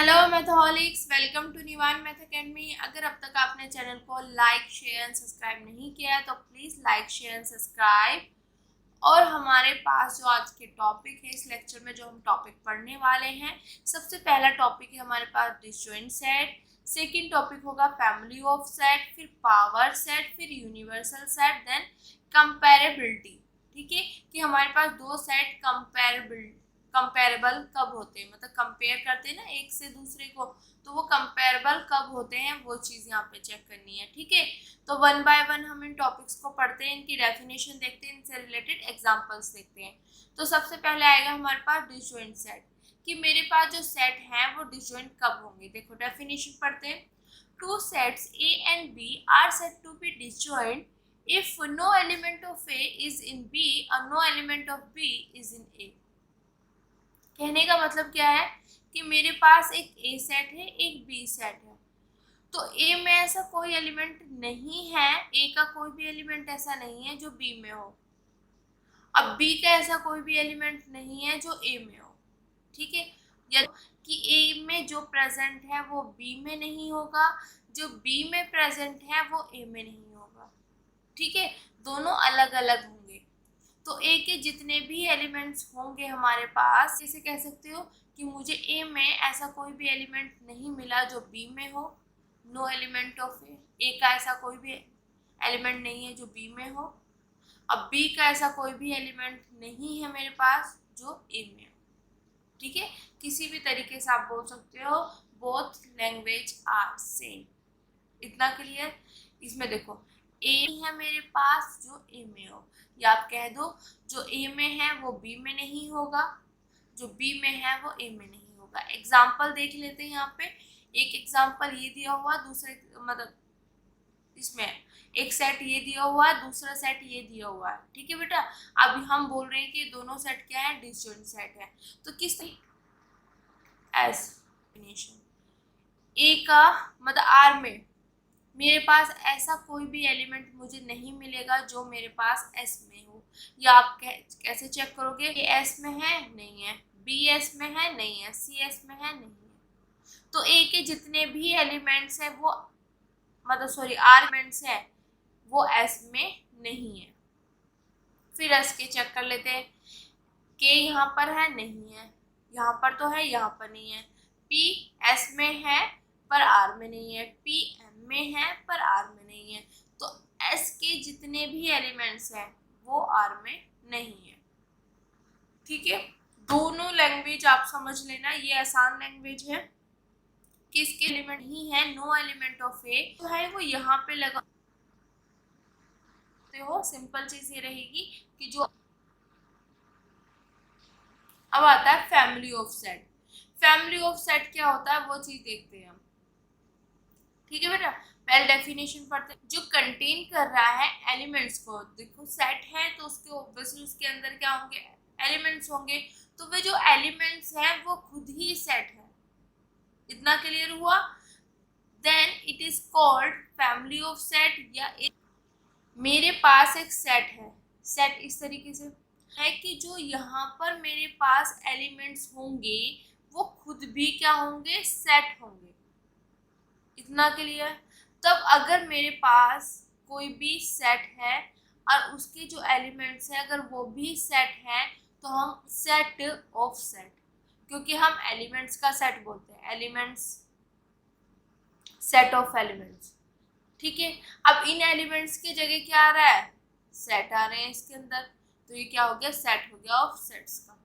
Hello mathaholics, welcome to Nivan math academy. अगर अब तक आपने चैनल को लाइक शेयर एंड सब्सक्राइब नहीं किया है तो please like share and subscribe. और हमारे पास जो आज के टॉपिक है, इस लेक्चर में जो हम टॉपिक पढ़ने वाले हैं, सबसे पहला टॉपिक है हमारे पास डिसजॉइंट सेट। सेकंड टॉपिक होगा फैमिली ऑफ सेट, फिर पावर सेट, फिर यूनिवर्सल सेट, देन कंपेरेबिलिटी। ठीक है, कि हमारे पास दो सेट कंपेरेबल कब होते हैं, मतलब कंपेयर करते हैं ना एक से दूसरे को, तो वो कंपेरेबल कब होते हैं वो चीज़ यहाँ पे चेक करनी है। ठीक है, तो वन बाय वन हम इन टॉपिक्स को पढ़ते हैं, इनकी डेफिनेशन देखते हैं, इनसे रिलेटेड एग्जांपल्स देखते हैं। तो सबसे पहले आएगा हमारे पास डिसजॉइंट सेट, कि मेरे पास जो सेट है वो डिसजॉइंट कब होंगे। देखो डेफिनेशन पढ़ते हैं। Two sets A and B are said to be disjoint if no element of A is in B or no element of B is in A। कहने का मतलब क्या है कि मेरे पास एक ए सेट है, एक बी सेट है, तो ए में ऐसा कोई एलिमेंट नहीं है, ए का कोई भी एलिमेंट ऐसा नहीं है जो बी में हो। अब बी का ऐसा कोई भी एलिमेंट नहीं है जो ए में हो। ठीक है, या कि ए में जो प्रेजेंट है वो बी में नहीं होगा, जो बी में प्रेजेंट है वो ए में नहीं होगा। ठीक है, दोनों अलग अलग होंगे। तो ए के जितने भी एलिमेंट्स होंगे हमारे पास, इसे कह सकते हो कि मुझे ए में ऐसा कोई भी एलिमेंट नहीं मिला जो बी में हो। नो एलिमेंट ऑफ ए, ए का ऐसा कोई भी एलिमेंट नहीं है जो बी में हो। अब बी का ऐसा कोई भी एलिमेंट नहीं है मेरे पास जो ए में हो। ठीक है, किसी भी तरीके से आप बोल सकते हो बोथ लैंग्वेज आर सेम। इतना क्लियर। इसमें देखो ए है मेरे पास जो ए में हो, या आप कह दो जो ए में है वो बी में नहीं होगा, जो बी में है वो ए में नहीं होगा। एग्जाम्पल देख लेते हैं यहाँ पे। एक एग्जाम्पल ये दिया हुआ, दूसरे मतलब इसमें एक सेट ये दिया हुआ है, दूसरा सेट ये दिया हुआ है। ठीक है बेटा, अभी हम बोल रहे हैं कि दोनों सेट क्या है, डिसजॉइंट सेट है। तो किस एस डेफिनेशन ए का मतलब आर में मेरे पास ऐसा कोई भी एलिमेंट मुझे नहीं मिलेगा जो मेरे पास एस में हो। या आप कैसे चेक करोगे कि एस में है नहीं है, बी एस में है नहीं है, सी एस में है नहीं है। तो ए के जितने भी एलिमेंट्स हैं वो मतलब सॉरी आर्गुमेंट्स है वो एस में नहीं है। फिर एस के चेक कर लेते हैं। के यहाँ पर है नहीं है, यहाँ पर तो है यहाँ पर नहीं है। पी एस में है पर आर में नहीं है, पी एम में है पर आर में नहीं है। तो एस के जितने भी एलिमेंट्स हैं वो आर में नहीं है। ठीक है, दोनों लैंग्वेज आप समझ लेना, ये आसान लैंग्वेज है। किसके एलिमेंट ही है, नो एलिमेंट ऑफ ए तो है वो यहाँ पे लगा हो। सिंपल चीज ये रहेगी कि जो अब आता है family of set. Family of set क्या होता है वो चीज देखते हैं हम। ठीक है बेटा, पहले डेफिनेशन पढ़ते हैं। जो कंटेन कर रहा है एलिमेंट्स को, देखो सेट है तो उसके ऑब्वियसली उसके अंदर क्या होंगे, एलिमेंट्स होंगे। तो वे जो एलिमेंट्स हैं वो खुद ही सेट है। इतना क्लियर हुआ। Then it is called family of set. या मेरे पास एक सेट है, सेट इस तरीके से है कि जो यहाँ पर मेरे पास एलिमेंट्स होंगे वो खुद भी क्या होंगे, सेट होंगे। इतना क्लियर। तब अगर मेरे पास कोई भी सेट है और उसके जो एलिमेंट्स हैं अगर वो भी सेट है तो हम सेट ऑफ सेट, क्योंकि हम एलिमेंट्स का सेट बोलते हैं, एलिमेंट्स सेट ऑफ एलिमेंट्स। ठीक है, अब इन एलिमेंट्स की जगह क्या आ रहा है, सेट आ रहे हैं इसके अंदर, तो ये क्या हो गया, सेट हो गया ऑफ सेट्स का।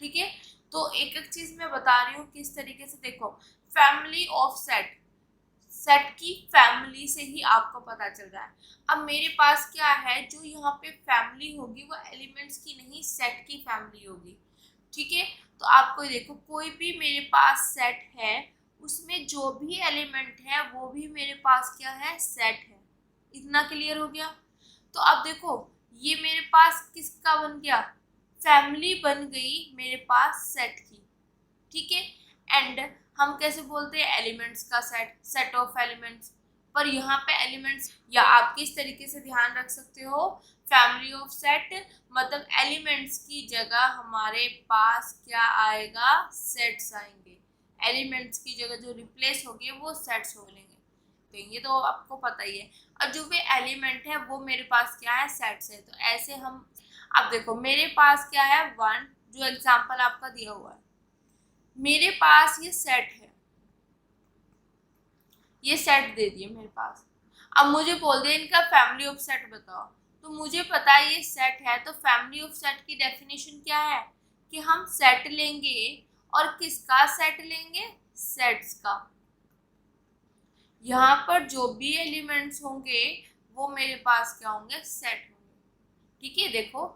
ठीक है, तो एक एक चीज मैं बता रही हूँ किस तरीके से। देखो फैमिली ऑफ सेट, सेट की फैमिली से ही आपको पता चल रहा है। अब मेरे पास क्या है, जो यहाँ पे फैमिली होगी वो एलिमेंट्स की नहीं सेट की फैमिली होगी। ठीक है, तो आपको देखो कोई भी मेरे पास सेट है उसमें जो भी एलिमेंट है वो भी मेरे पास क्या है, सेट है। इतना क्लियर हो गया। तो अब देखो ये मेरे पास किसका बन गया, फैमिली बन गई मेरे पास सेट की। ठीक है, एंड हम कैसे बोलते हैं, एलिमेंट्स का सेट, सेट ऑफ एलिमेंट्स। पर यहाँ पे एलिमेंट्स, या आप किस तरीके से ध्यान रख सकते हो, फैमिली ऑफ सेट मतलब एलिमेंट्स की जगह हमारे पास क्या आएगा, सेट्स आएंगे। एलिमेंट्स की जगह जो रिप्लेस होगी वो सेट्स हो लेंगे। तो ये तो आपको पता ही है। और जो भी एलिमेंट है वो मेरे पास क्या है, सेट्स है। तो ऐसे हम, अब देखो मेरे पास क्या है, 1, जो एग्जांपल आपका दिया हुआ है, मेरे पास ये सेट है, ये सेट दे दिए मेरे पास। अब मुझे बोल दिया इनका फैमिली ऑफ सेट बताओ। तो मुझे पता है ये सेट है, तो फैमिली ऑफ सेट की डेफिनेशन क्या है कि हम सेट लेंगे, और किसका सेट लेंगे, सेट्स का। यहाँ पर जो भी एलिमेंट्स होंगे वो मेरे पास क्या होंगे, सेट होंगे। ठीक है, देखो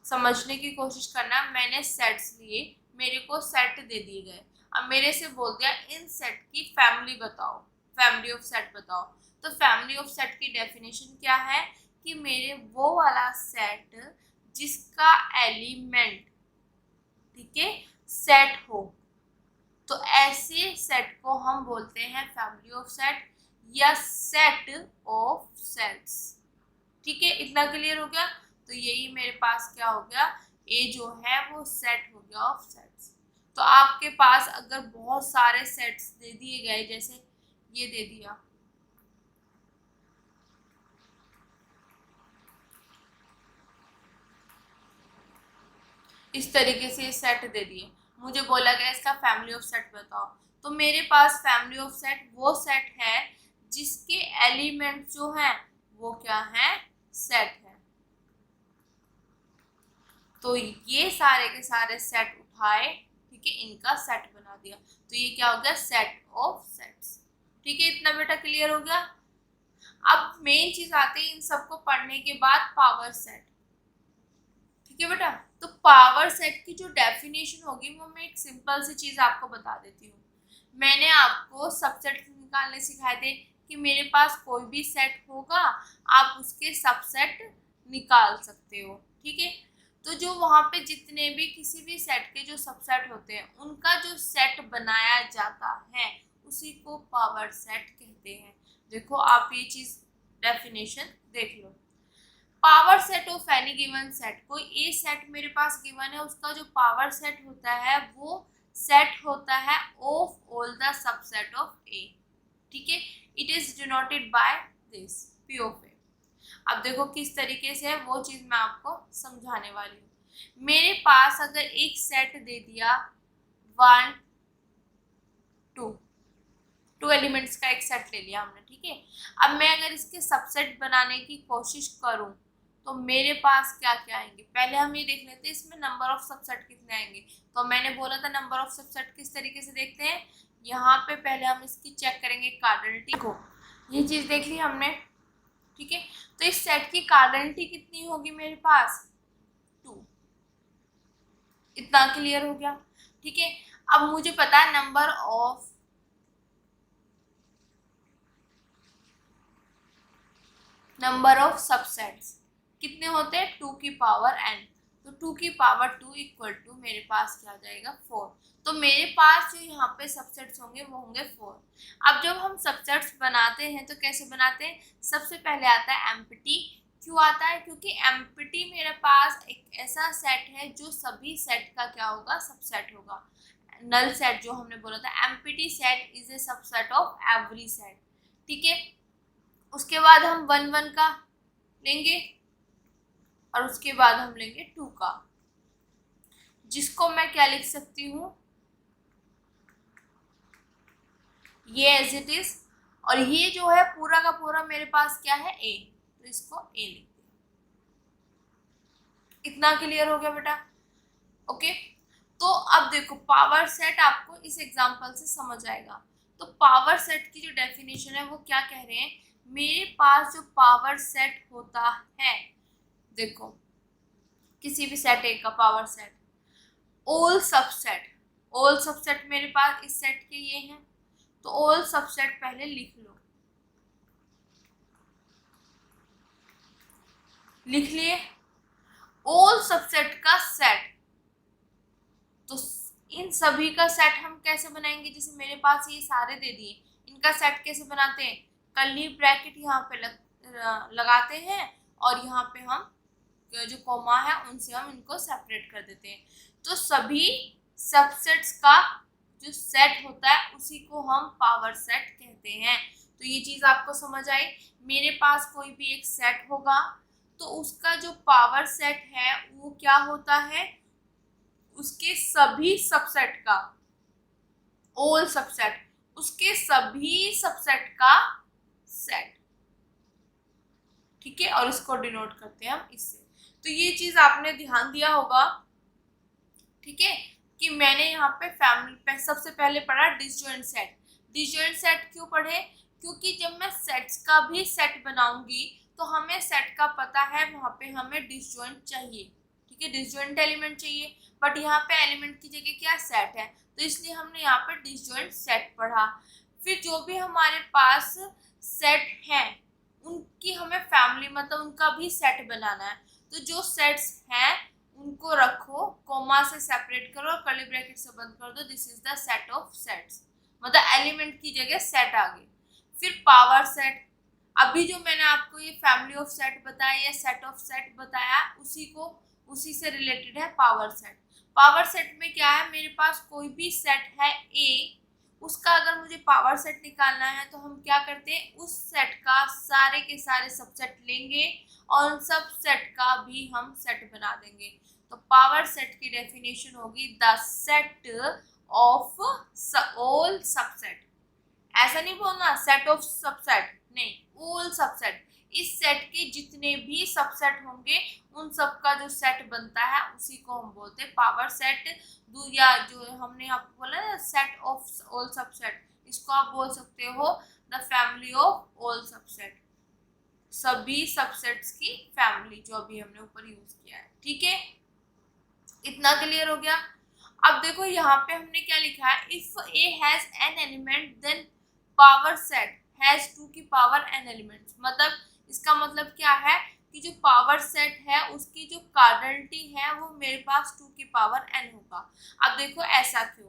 समझने की कोशिश करना। मैंने सेट्स लिए, मेरे को सेट दे दिए गए, अब मेरे से बोल दिया इन सेट की फैमिली बताओ, फैमिली ऑफ सेट बताओ। तो फैमिली ऑफ सेट की डेफिनेशन क्या है कि मेरे वो वाला सेट जिसका एलिमेंट, ठीक है, सेट हो। तो ऐसे सेट को हम बोलते हैं फैमिली ऑफ सेट या सेट ऑफ सेट्स। ठीक है, इतना क्लियर हो गया। तो यही मेरे पास क्या हो गया, ए जो है वो सेट हो गया ऑफ सेट्स। तो आपके पास अगर बहुत सारे सेट्स दे दिए गए, जैसे ये दे दिया, इस तरीके से सेट दे दिए, मुझे बोला गया इसका फैमिली ऑफ सेट बताओ। तो मेरे पास फैमिली ऑफ सेट वो सेट है जिसके एलिमेंट जो हैं वो क्या है, सेट है। तो ये सारे के सारे सेट उठाए, ठीक है, इनका सेट बना दिया। तो ये क्या हो गया, सेट ऑफ सेट्स। ठीक है, इतना बेटा क्लियर हो गया। अब मेन चीज आती है इन सबको पढ़ने के बाद, पावर सेट। ठीक है बेटा, तो पावर सेट की जो डेफिनेशन होगी वो मैं एक सिंपल सी चीज आपको बता देती हूँ। मैंने आपको सबसेट निकालने सिखाए थे कि मेरे पास कोई भी सेट होगा, आप उसके सबसेट निकाल सकते हो। ठीक है, तो जो वहां पे जितने भी किसी भी सेट के जो सबसेट होते हैं उनका जो सेट बनाया जाता है उसी को पावर सेट कहते हैं। देखो आप ये चीज डेफिनेशन देख लो। Power set of any given set, कोई ए सेट मेरे पास गिवन है, उसका जो पावर सेट होता है वो सेट होता है of all the subset of A. ठीक है, it is denoted by this P of A. अब देखो किस तरीके से है वो चीज मैं आपको समझाने वाली हूँ। मेरे पास अगर एक सेट दे दिया 1 2 एलिमेंट्स का एक सेट ले लिया हमने, ठीक है। अब मैं अगर इसके सबसेट बनाने की कोशिश करूं तो मेरे पास क्या क्या आएंगे, पहले हम ये देख लेते हैं इसमें नंबर ऑफ सबसेट कितने आएंगे। तो मैंने बोला था नंबर ऑफ सबसेट किस तरीके से देखते हैं, यहाँ पे पहले हम इसकी चेक करेंगे कार्डिनलिटी को। ये चीज देख ली हमने, ठीक है। तो इस सेट की कार्डिनलिटी कितनी होगी मेरे पास, 2। इतना क्लियर हो गया, ठीक है। अब मुझे पता है नंबर ऑफ सबसेट्स कितने होते हैं, 2 की पावर n। तो 2 की पावर 2 इक्वल टू मेरे पास क्या आ जाएगा, 4। तो मेरे पास जो यहाँ पे सबसेट्स होंगे वो होंगे 4। अब जब हम सबसेट्स बनाते हैं तो कैसे बनाते हैं, सबसे पहले आता है एम्प्टी। क्यों आता है, क्योंकि एम्प्टी मेरे पास एक ऐसा सेट है जो सभी सेट का क्या होगा, सबसेट होगा। नल सेट जो हमने बोला था, empty set is a subset of every set. ठीक है, उसके बाद हम 1 1 का लेंगे और उसके बाद हम लेंगे 2 का, जिसको मैं क्या लिख सकती हूँ, ये एज इट इज। और ये जो है पूरा का पूरा मेरे पास क्या है, ए, तो इसको ए लिख दिया। इतना क्लियर हो गया बेटा, ओके। तो अब देखो पावर सेट आपको इस एग्जांपल से समझ आएगा। तो पावर सेट की जो डेफिनेशन है वो क्या कह रहे हैं, मेरे पास जो पावर सेट होता है, देखो किसी भी सेट ए का पावर सेट, ऑल सबसेट मेरे पास इस सेट के ये हैं। तो ऑल सबसेट पहले लिख लो, लिख लिए ऑल सबसेट का सेट। तो इन सभी का सेट हम कैसे बनाएंगे, जैसे मेरे पास ये सारे दे दिए, इनका सेट कैसे बनाते हैं, कर्ली ब्रैकेट यहाँ पे लगाते हैं और यहाँ पे हम जो कॉमा है उनसे हम इनको सेपरेट कर देते हैं। तो सभी सबसेट्स का जो सेट होता है उसी को हम पावर सेट कहते हैं। तो ये चीज आपको समझ आई। मेरे पास कोई भी एक सेट होगा तो उसका जो पावर सेट है वो क्या होता है, उसके सभी सबसेट का, ऑल सबसेट, उसके सभी सबसेट का सेट। ठीक है, और इसको डिनोट करते हैं हम इससे। तो ये चीज आपने ध्यान दिया होगा। ठीक है, कि मैंने यहाँ पे फैमिली पे सबसे पहले पढ़ा डिसजॉइंट सेट। डिसजॉइंट सेट क्यों पढ़े, क्योंकि जब मैं सेट्स का भी सेट बनाऊंगी तो हमें सेट का पता है वहां पे हमें डिसजॉइंट चाहिए। ठीक है, डिसजॉइंट एलिमेंट चाहिए, बट यहाँ पे एलिमेंट की जगह क्या सेट है, तो इसलिए हमने यहाँ पे डिसजॉइंट सेट पढ़ा। फिर जो भी हमारे पास सेट है उनकी हमें फैमिली मतलब उनका भी सेट बनाना है। तो जो सेट्स हैं उनको रखो, कोमा से सेपरेट करो और कर्ली ब्रैकेट से बंद कर दो, this is the set of sets, मतलब एलिमेंट की जगह सेट आ गई। फिर पावर सेट, अभी जो मैंने आपको ये फैमिली ऑफ सेट बताया या सेट ऑफ सेट बताया उसी से रिलेटेड है पावर सेट। पावर सेट में क्या है, मेरे पास कोई भी सेट है ए, उसका अगर मुझे पावर सेट निकालना है तो हम क्या करते हैं, उस सेट का सारे के सारे सबसेट लेंगे और उन सब सेट का भी हम सेट बना देंगे। तो पावर सेट की डेफिनेशन होगी the set of all subset. ऐसा नहीं बोलना सेट ऑफ सबसेट, नहीं, ऑल सबसेट। इस सेट के जितने भी सबसेट होंगे उन सब का जो सेट बनता है उसी को हम बोलते हैं पावर सेट। या जो हमने आपको बोला ना सेट ऑफ ऑल सबसेट, इसको आप बोल सकते हो the family of all subset, सभी सबसेट्स की फैमिली, जो अभी हमने ऊपर यूज किया है। ठीक है, इतना क्लियर हो गया। अब देखो यहाँ पे हमने क्या लिखा है, if A has an element then power set has 2 की पावर n एलिमेंट्स। मतलब इसका मतलब क्या है कि जो पावर सेट है उसकी जो कार्डिनलिटी है वो मेरे पास 2 की पावर n होगा। अब देखो ऐसा क्यों,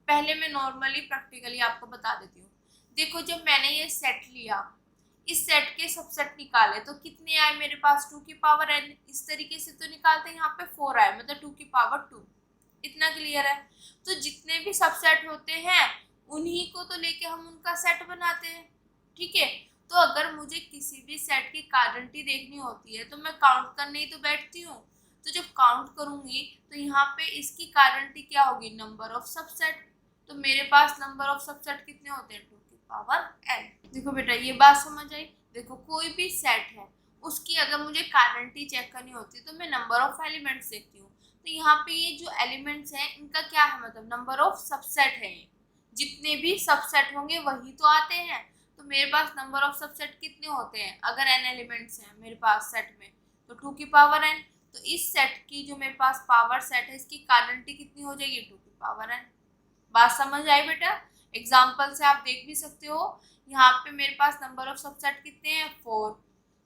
पहले मैं नॉर्मली प्रैक्टिकली आपको बता देती हूँ। देखो जब मैंने ये सेट लिया, इस सेट के सबसेट निकाले तो कितने आए मेरे पास, 2 की पावर n। इस तरीके से तो निकालते हैं, यहाँ पे 4 आए, मतलब 2 की पावर 2। इतना क्लियर है। तो जितने भी सबसेट होते हैं उन्हीं को तो लेके हम उनका सेट बनाते हैं। ठीक है, तो अगर मुझे किसी भी सेट की कार्डिनलिटी देखनी होती है तो मैं काउंट करने ही तो बैठती हूँ। तो जब काउंट करूंगी तो यहाँ पे इसकी कार्डिनलिटी क्या होगी, नंबर ऑफ सबसेट। तो मेरे पास नंबर ऑफ सबसेट कितने होते हैं, 2 की पावर n। देखो बेटा ये बात समझ आई। देखो कोई भी सेट है उसकी अगर मुझे कार्डिनलिटी चेक करनी होती है तो मैं नंबर ऑफ एलिमेंट्स देखती हूँ। तो यहाँ पे ये जो एलिमेंट्स हैं इनका क्या है, मतलब नंबर ऑफ सबसेट है। जितने भी सबसेट होंगे वही तो आते हैं। तो मेरे पास नंबर ऑफ सबसेट कितने होते हैं, अगर n एलिमेंट्स हैं मेरे पास सेट में तो 2 की पावर n। तो इस सेट की जो मेरे पास पावर सेट है इसकी कार्डिनलिटी कितनी हो जाएगी, 2 की पावर n। बात समझ आई बेटा। एग्जाम्पल से आप देख भी सकते हो, यहाँ पे मेरे पास नंबर ऑफ सबसेट कितने हैं, 4।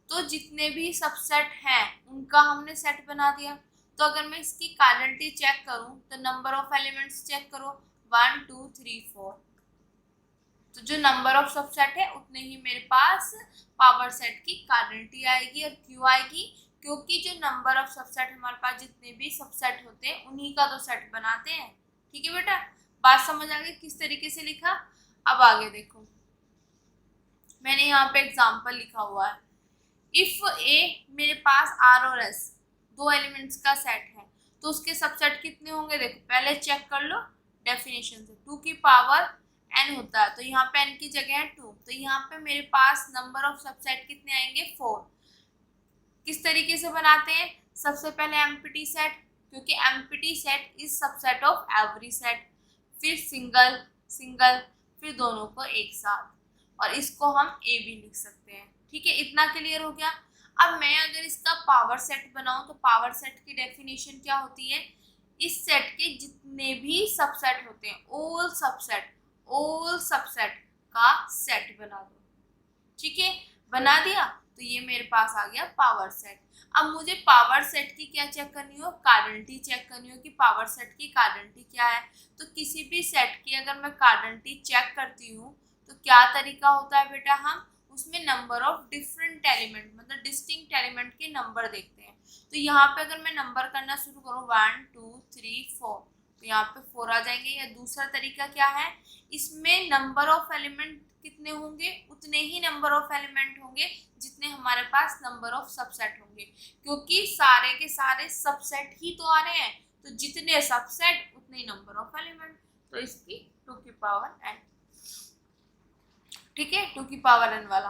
तो जितने भी सबसेट हैं उनका हमने सेट बना दिया। तो अगर मैं इसकी कार्डिनलिटी चेक करूं तो नंबर ऑफ एलिमेंट्स चेक करो, 1 2 3 4। तो जो नंबर ऑफ सबसेट है उतने ही मेरे पास पावर सेट की कार्डिनलिटी आएगी। और क्यों आएगी, क्योंकि जो नंबर ऑफ सबसेट हमारे पास जितने भी सबसेट होते हैं उन्हीं का तो सेट बनाते हैं। ठीक है बेटा, बात समझ आ गई किस तरीके से लिखा। अब आगे देखो, मैंने यहाँ पे एग्जाम्पल लिखा हुआ है, इफ ए मेरे पास r और s 2 एलिमेंट्स का सेट है तो उसके सबसेट कितने होंगे। देखो पहले चेक कर लो डेफिनेशन से, 2 की पावर n होता है, तो यहाँ पे n की जगह है 2। तो यहाँ पे मेरे पास नंबर ऑफ सबसेट कितने आएंगे, 4। किस तरीके से बनाते हैं, सबसे पहले एम्प्टी सेट, क्योंकि empty set is subset of every set. फिर सिंगल सिंगल, फिर दोनों को एक साथ, और इसको हम ए भी लिख सकते हैं। ठीक है, इतना क्लियर हो गया। अब मैं अगर इसका पावर सेट बनाऊं तो पावर सेट की डेफिनेशन क्या होती है, इस सेट के जितने भी सबसेट होते हैं, ऑल सबसेट का सेट बना दो। ठीक है, बना दिया तो ये मेरे पास आ गया पावर सेट। अब मुझे पावर सेट की क्या चेक करनी हो, कार्डिनलिटी चेक करनी हो कि पावर सेट की कार्डिनलिटी क्या है। तो किसी भी सेट की अगर मैं कार्डिनलिटी चेक करती हूँ तो क्या तरीका होता है बेटा, हम उसमें नंबर ऑफ डिफरेंट एलिमेंट मतलब डिस्टिंक्ट एलिमेंट के नंबर देखते हैं। तो यहाँ पे अगर मैं नंबर करना शुरू करूँ 1 2 3 4, तो यहाँ पे 4 आ जाएंगे। या दूसरा तरीका क्या है, इसमें नंबर ऑफ एलिमेंट कितने होंगे, उतने ही नंबर ऑफ एलिमेंट होंगे जितने हमारे पास नंबर ऑफ सबसेट होंगे, क्योंकि सारे के सारे सबसेट ही तो आ रहे हैं, तो जितने सबसेट उतने ही नंबर ऑफ एलिमेंट। तो इसकी 2 की पावर n, ठीक है, 2 की पावर n वाला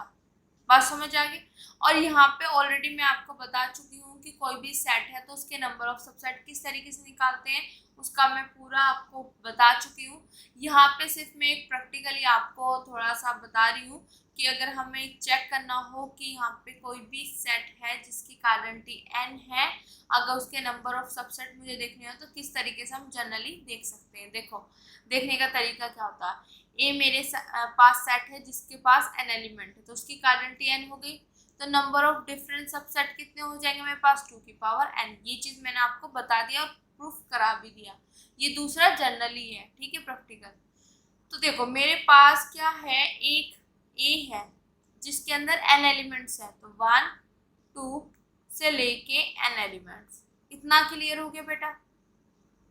बात समझ आ गई। और यहाँ पे ऑलरेडी मैं आपको बता चुकी हूँ कि कोई भी सेट है तो उसके नंबर ऑफ सबसेट किस तरीके से निकालते हैं, उसका मैं पूरा आपको बता चुकी हूँ। यहाँ पे सिर्फ मैं एक प्रैक्टिकली आपको थोड़ा सा बता रही हूँ कि अगर हमें चेक करना हो कि यहाँ पे कोई भी सेट है जिसकी गारंटी n है, अगर उसके नंबर ऑफ सबसेट मुझे देखने हो तो किस तरीके से हम जनरली देख सकते हैं। देखो, देखने का तरीका क्या होता है, ए मेरे पास सेट है जिसके पास n एलिमेंट है, तो उसकी गारंटी n हो गई, तो नंबर ऑफ डिफरेंट सबसेट कितने हो जाएंगे मेरे पास, 2 की पावर n। ये चीज मैंने आपको बता दिया और प्रूफ करा भी दिया। ये दूसरा जनरली है, ठीक है, प्रैक्टिकल। तो देखो मेरे पास क्या है, एक ए है जिसके अंदर n एलिमेंट्स है, तो 1 2 से लेके n एलिमेंट्स। इतना क्लियर हो गया बेटा,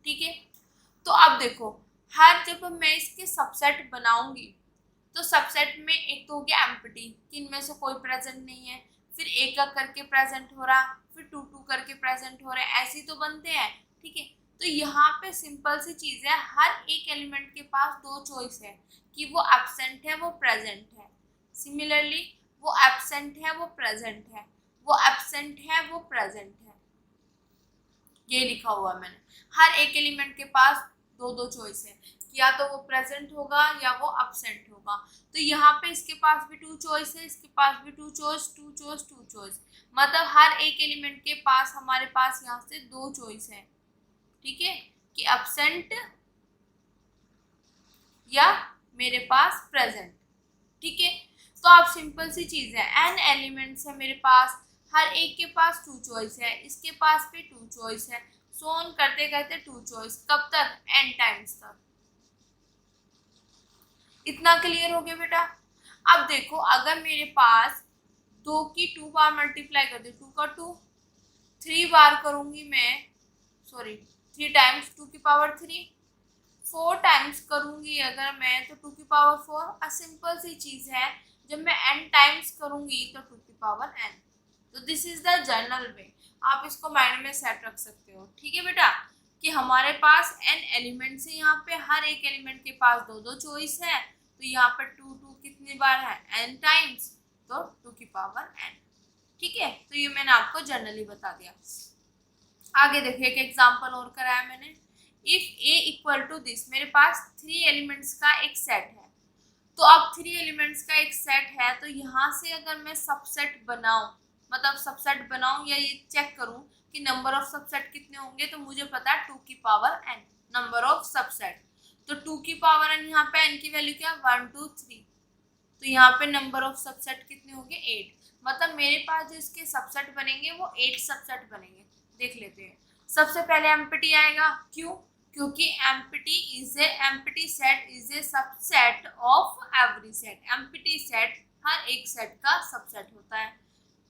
ठीक है। तो अब देखो, हर जब मैं इसके सबसेट बनाऊंगी तो सबसेट में एक तो हो गया एम्प्टी कि इनमें से कोई प्रेजेंट नहीं है, फिर एक करके प्रेजेंट हो रहा, फिर 2 2 करके प्रेजेंट हो रहे, ऐसे तो बनते हैं, ठीक है। तो यहाँ पे सिंपल सी चीज है, हर एक एलिमेंट के पास 2 चॉइस है कि वो एब्सेंट है वो प्रेजेंट है। सिमिलरली वो एब्सेंट है वो प्रेजेंट है, वो एब्सेंट है वो प्रेजेंट है, ये लिखा हुआ मैंने। हर एक एलिमेंट के पास 2 2 चॉइस है, या तो वो प्रेजेंट होगा या वो एब्सेंट होगा। तो यहाँ पे इसके पास भी 2 चॉइस है, इसके पास भी 2 चॉइस 2 चॉइस 2 चॉइस, मतलब हर एक एलिमेंट के पास हमारे पास यहाँ से 2 चॉइस है, ठीक है, कि एब्सेंट या मेरे पास प्रेजेंट, ठीक है। तो अब सिंपल सी चीज है, n एलिमेंट्स है मेरे पास, हर एक के पास 2 चॉइस है, इसके पास भी 2 चॉइस है, सो ऑन करते करते 2 चॉइस, कब तक, n टाइम्स तक। इतना क्लियर हो गया बेटा। अब देखो, अगर मेरे पास 2 की 2 बार मल्टीप्लाई कर दे, 2 का 2, 3 बार करूंगी मैं, सॉरी 3 टाइम्स 2 की पावर 3, 4 टाइम्स करूंगी अगर मैं तो 2 की पावर 4। सिंपल सी चीज है, जब मैं n टाइम्स करूंगी तो 2 की पावर n। तो दिस इज द जनरल वे, आप इसको माइंड में सेट रख सकते हो, ठीक है बेटा, कि हमारे पास n एलिमेंट्स है, यहाँ पे हर एक एलिमेंट के पास 2 2 चॉइस है, तो यहाँ पर 2 2 कितनी बार है, n टाइम्स, तो 2 की पावर n, ठीक है। तो ये मैंने आपको जनरली बता दिया। आगे देखिए, एक एग्जांपल और कराया मैंने, if a equal to this, मेरे पास 3 एलिमेंट्स का एक सेट है, तो अब 3 एलिमेंट्स का एक सेट है, तो यहाँ से अगर मैं सबसेट बनाऊं, मतलब सबसेट बनाऊं या ये चेक करूं कि नंबर ऑफ सबसेट कितने होंगे, तो मुझे पता है 2 की power n number of subset. तो 2 की पावर n, यहाँ पे n की वैल्यू क्या, 1 2 3, तो यहाँ पे नंबर ऑफ सबसेट कितने होंगे, 8। मतलब मेरे पास जो इसके सबसेट बनेंगे वो 8 सबसेट बनेंगे। देख लेते हैं, सबसे पहले एम्प्टी आएगा, क्यों, क्योंकि empty set is a subset of every set. Empty set हर एक सेट का सबसेट होता है,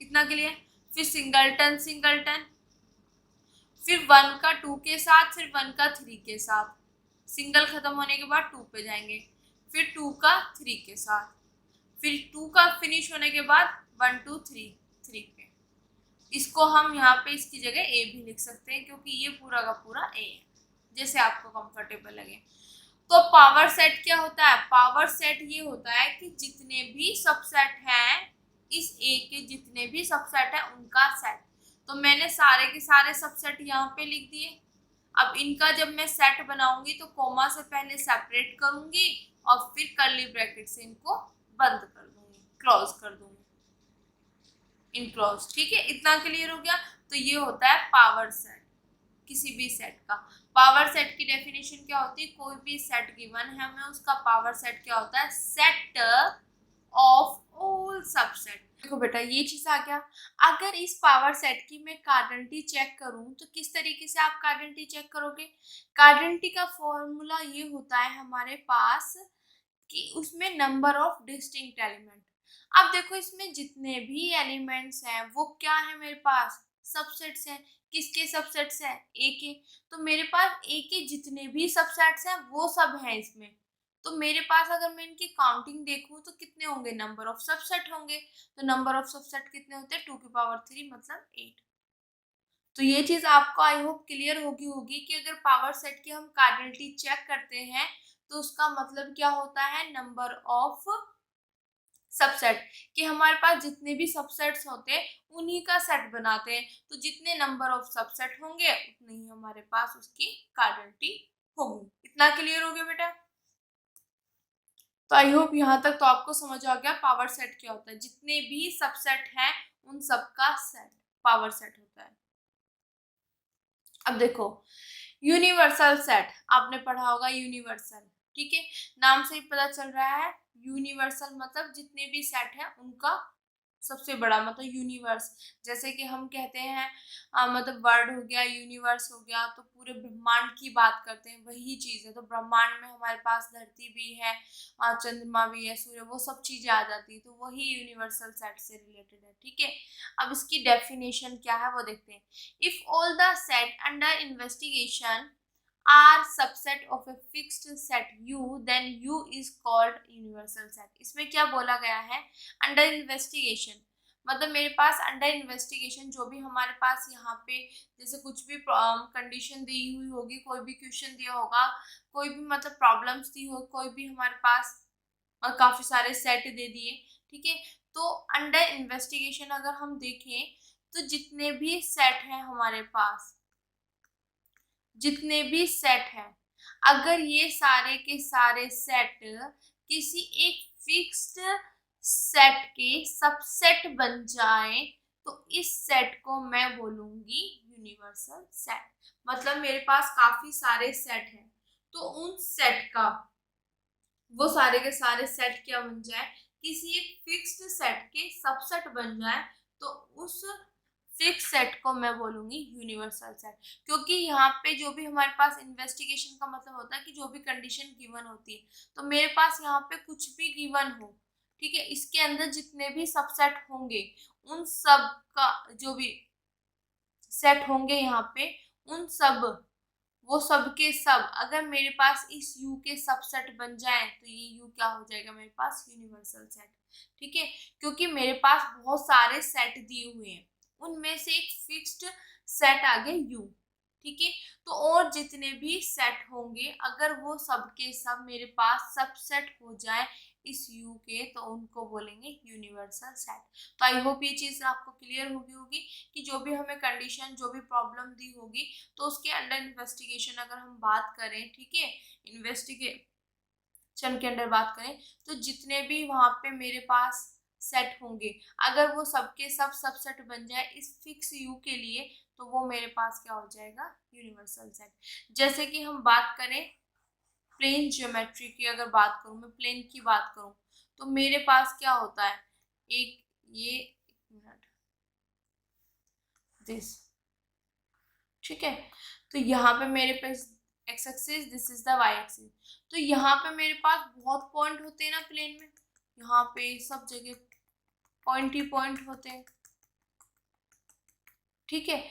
इतना क्लियर। फिर सिंगलटन, फिर 1 का 2 के साथ, फिर 1 का 3 के साथ, सिंगल खत्म होने के बाद 2 पे जाएंगे, फिर 2 का 3 के साथ, फिर 2 का फिनिश होने के बाद 1 2 3 3 पे। इसको हम यहाँ पे इसकी जगह ए भी लिख सकते हैं, क्योंकि ये पूरा का पूरा ए है, जैसे आपको कंफर्टेबल लगे। तो पावर सेट क्या होता है, पावर सेट ये होता है कि जितने भी सबसेट हैं, इस ए के जितने भी सबसेट है उनका सेट। तो मैंने सारे के सारे सबसेट यहाँ पे लिख दिए। अब इनका जब मैं सेट बनाऊंगी तो कोमा से पहले सेपरेट करूंगी और फिर कर्ली ब्रैकेट से इनको बंद कर दूंगी, क्लोज कर दूंगी, इनक्लोज, ठीक है। इतना क्लियर हो गया। तो ये होता है पावर सेट किसी भी सेट का। पावर सेट की डेफिनेशन क्या होती है, कोई भी सेट गिवन है हमें, उसका पावर सेट क्या होता है, सेट ऑफ ऑल सबसेट। देखो बेटा, ये चीज आ गया। अगर इस पावर सेट की मैं कार्डेंटी चेक करूं तो किस तरीके से आप कार्डेंटी चेक करोगे, कार्डेंटी का फॉर्मूला ये होता है हमारे पास कि उसमें नंबर ऑफ डिस्टिंक्ट एलिमेंट। अब देखो, इसमें जितने भी एलिमेंट्स हैं वो क्या है मेरे पास, सबसेट्स हैं, किसके सबसेट्स हैं, ए के। तो मेरे पास ए के जितने भी सबसेट्स हैं वो सब हैं इसमें। तो मेरे पास अगर मैं इनकी काउंटिंग देखूं तो कितने होंगे, नंबर ऑफ सबसेट होंगे। तो नंबर ऑफ सबसेट कितने होते हैं, 2 की पावर 3 मतलब 8। तो ये चीज आपको आई होप क्लियर होगी कि अगर पावर सेट की हम कार्डिनलिटी चेक करते हैं तो उसका मतलब क्या होता है, नंबर ऑफ सबसेट, कि हमारे पास जितने भी सबसेट्स होते हैं उन्हीं का सेट बनाते हैं। तो जितने नंबर ऑफ सबसेट होंगे उतने ही हमारे पास उसकी कार्डिनलिटी होगी। इतना क्लियर हो गया बेटा। तो आई होप यहाँ तक तो आपको समझ आ गया पावर सेट क्या होता है। जितने भी सबसेट हैं उन सबका सेट पावर सेट होता है। अब देखो यूनिवर्सल सेट आपने पढ़ा होगा, यूनिवर्सल, ठीक है, नाम से ही पता चल रहा है। यूनिवर्सल मतलब जितने भी सेट हैं उनका सबसे बड़ा, मतलब यूनिवर्स। जैसे कि हम कहते हैं मतलब वर्ड हो गया, यूनिवर्स हो गया, तो पूरे ब्रह्मांड की बात करते हैं, वही चीज है। तो ब्रह्मांड में हमारे पास धरती भी है, चंद्रमा भी है, सूर्य, वो सब चीजें आ जाती है। तो वही यूनिवर्सल सेट से रिलेटेड है, ठीक है। अब इसकी डेफिनेशन क्या है वो देखते हैं। If all the set under investigation are subset of a fixed set U, then U is called universal set। इसमें क्या बोला गया है, अंडर इन्वेस्टिगेशन मतलब मेरे पास अंडर इन्वेस्टिगेशन जो भी हमारे पास यहाँ पे जैसे कुछ भी कंडीशन दी हुई होगी, कोई भी क्वेश्चन दिया होगा, कोई भी मतलब प्रॉब्लम्स दी हो, कोई भी हमारे पास काफी सारे सेट दे दिए, ठीक है। तो अंडर इन्वेस्टिगेशन अगर हम देखें तो जितने भी सेट हैं हमारे पास, जितने भी सेट हैं, अगर ये सारे के सारे सेट किसी एक फिक्स्ड सेट के सबसेट बन जाए तो इस सेट को मैं बोलूंगी यूनिवर्सल सेट। मतलब मेरे पास काफी सारे सेट हैं तो उन सेट का, वो सारे के सारे सेट क्या बन जाए, किसी एक फिक्स्ड सेट के सबसेट बन जाए तो उस फिक्स सेट को मैं बोलूंगी यूनिवर्सल सेट। क्योंकि यहाँ पे जो भी हमारे पास इन्वेस्टिगेशन का मतलब होता है कि जो भी कंडीशन गिवन होती है, तो मेरे पास यहाँ पे कुछ भी गिवन हो, ठीक है, इसके अंदर जितने भी सबसेट होंगे उन सब का जो भी सेट होंगे यहाँ पे, उन सब, वो सब के सब अगर मेरे पास इस U के सबसेट बन जाए तो ये U क्या हो जाएगा, मेरे पास यूनिवर्सल सेट, ठीक है। क्योंकि मेरे पास बहुत सारे सेट दिए हुए हैं, उनमें से एक फिक्स्ड सेट आ गया U, ठीक है। तो और जितने भी सेट होंगे अगर वो सब के सब मेरे पास सबसेट हो जाए इस U के तो उनको बोलेंगे यूनिवर्सल सेट। तो आई होप ये चीज आपको क्लियर होगी कि जो भी हमें कंडीशन, जो भी प्रॉब्लम दी होगी तो उसके अंडर इन्वेस्टिगेशन अगर हम बात करें, ठीक है, इन्वेस्टिगेशन के अंडर बात करें तो जितने भी वहां पे मेरे पास सेट होंगे अगर वो सबके सब सबसेट बन जाए इस फिक्स U के लिए तो वो मेरे पास क्या हो जाएगा, यूनिवर्सल सेट। जैसे कि हम बात करें प्लेन ज्योमेट्री की, अगर बात करूं मैं प्लेन की बात करूं तो मेरे पास क्या होता है, एक ये, एक मिनट, दिस, ठीक है। तो यहाँ पे मेरे पास X axis, this is the Y axis. तो यहाँ पे मेरे पास बहुत पॉइंट होते हैं ना प्लेन में, यहाँ पे सब जगह पॉइंट ही पॉइंट होते हैं, ठीक है।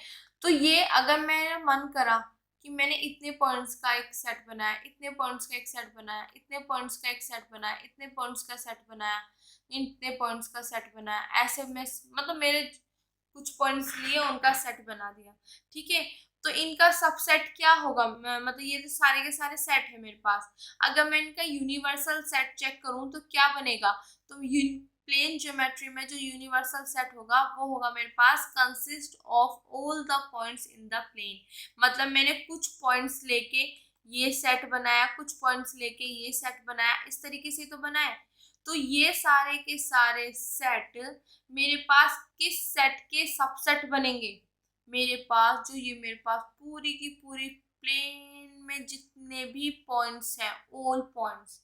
तो ये अगर मेरा मन करा कि मैंने इतने पॉइंट्स का एक सेट बनाया, इतने पॉइंट्स का एक सेट बनाया, इतने पॉइंट्स का एक सेट बनाया, इतने पॉइंट्स का सेट बनाया, इतने पॉइंट्स का सेट बनाया, ऐसे में मतलब मेरे कुछ पॉइंट्स लिए उनका सेट बना दिया, ठीक है। तो इनका सबसेट क्या होगा, मतलब ये तो सारे के सारे सेट है मेरे पास, अगर मैं इनका यूनिवर्सल सेट चेक करूं तो क्या बनेगा, तो प्लेन ज्योमेट्री में जो यूनिवर्सल सेट होगा वो होगा मेरे पास consist of all the points in the plane. मतलब मैंने कुछ पॉइंट्स लेके ये सेट बनाया, कुछ पॉइंट्स लेके ये सेट बनाया, इस तरीके से तो बनाया। तो ये सारे के सारे सेट मेरे पास किस सेट के सबसेट बनेंगे, मेरे पास जो ये मेरे पास पूरी की पूरी प्लेन में जितने भी पॉइंट्स हैं, ऑल पॉइंट्स,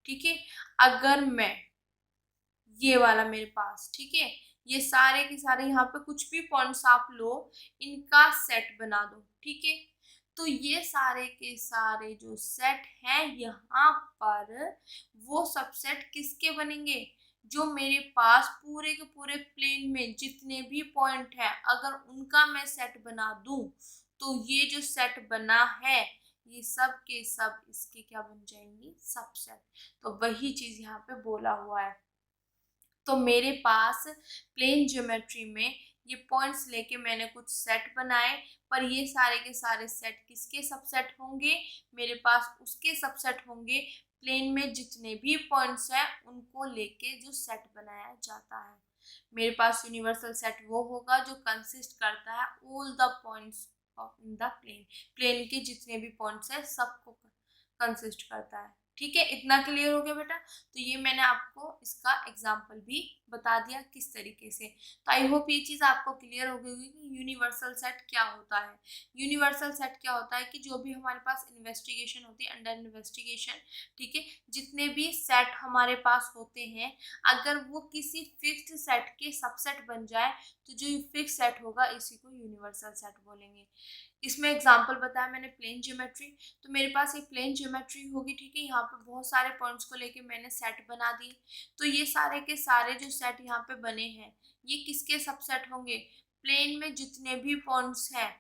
ठीक है। अगर मैं ये वाला मेरे पास, ठीक है, ये सारे के सारे यहाँ पे कुछ भी पॉइंट्स आप लो, इनका सेट बना दो, ठीक है। तो ये सारे के सारे जो सेट हैं यहाँ पर वो सबसेट किसके बनेंगे, जो मेरे पास पूरे के पूरे प्लेन में जितने भी पॉइंट हैं अगर उनका मैं सेट बना दूं तो ये जो सेट बना है ये सब के सब इसके क्या बन जाएंगी, सबसेट। तो वही चीज यहाँ पे बोला हुआ है। तो मेरे पास प्लेन ज्योमेट्री में ये पॉइंट्स लेके मैंने कुछ सेट बनाए, पर ये सारे के सारे सेट किसके सबसेट होंगे, मेरे पास उसके सबसेट होंगे प्लेन में जितने भी पॉइंट्स हैं उनको लेके जो सेट बनाया जाता है। मेरे पास यूनिवर्सल सेट वो होगा जो कंसिस्ट करता है all the points of in the plane, plane के जितने भी पॉइंट्स हैं सबको कंसिस्ट करता है। ठीक है, इतना क्लियर हो गया बेटा। तो ये मैंने आपको इसका एग्जाम्पल भी बता दिया किस तरीके से। तो आई होप ये चीज़ आपको क्लियर हो गई होगी कि यूनिवर्सल सेट क्या होता है। यूनिवर्सल सेट क्या होता है कि जो भी हमारे पास इन्वेस्टिगेशन होती है, अंडर इन्वेस्टिगेशन, ठीक है, जितने भी सेट हमारे पास होते हैं अगर वो किसी फिक्स्ड सेट के सबसेट बन जाए तो जो फिक्स सेट होगा इसी को यूनिवर्सल सेट बोलेंगे। इसमें एग्जाम्पल बताया मैंने प्लेन ज्योमेट्री। तो मेरे पास एक प्लेन ज्योमेट्री होगी, ठीक है, यहाँ पे बहुत सारे पॉइंट्स को लेके मैंने सेट बना दिए। तो ये सारे के सारे जो सेट यहाँ पे बने हैं ये किसके सबसेट होंगे, प्लेन में जितने भी पॉइंट्स हैं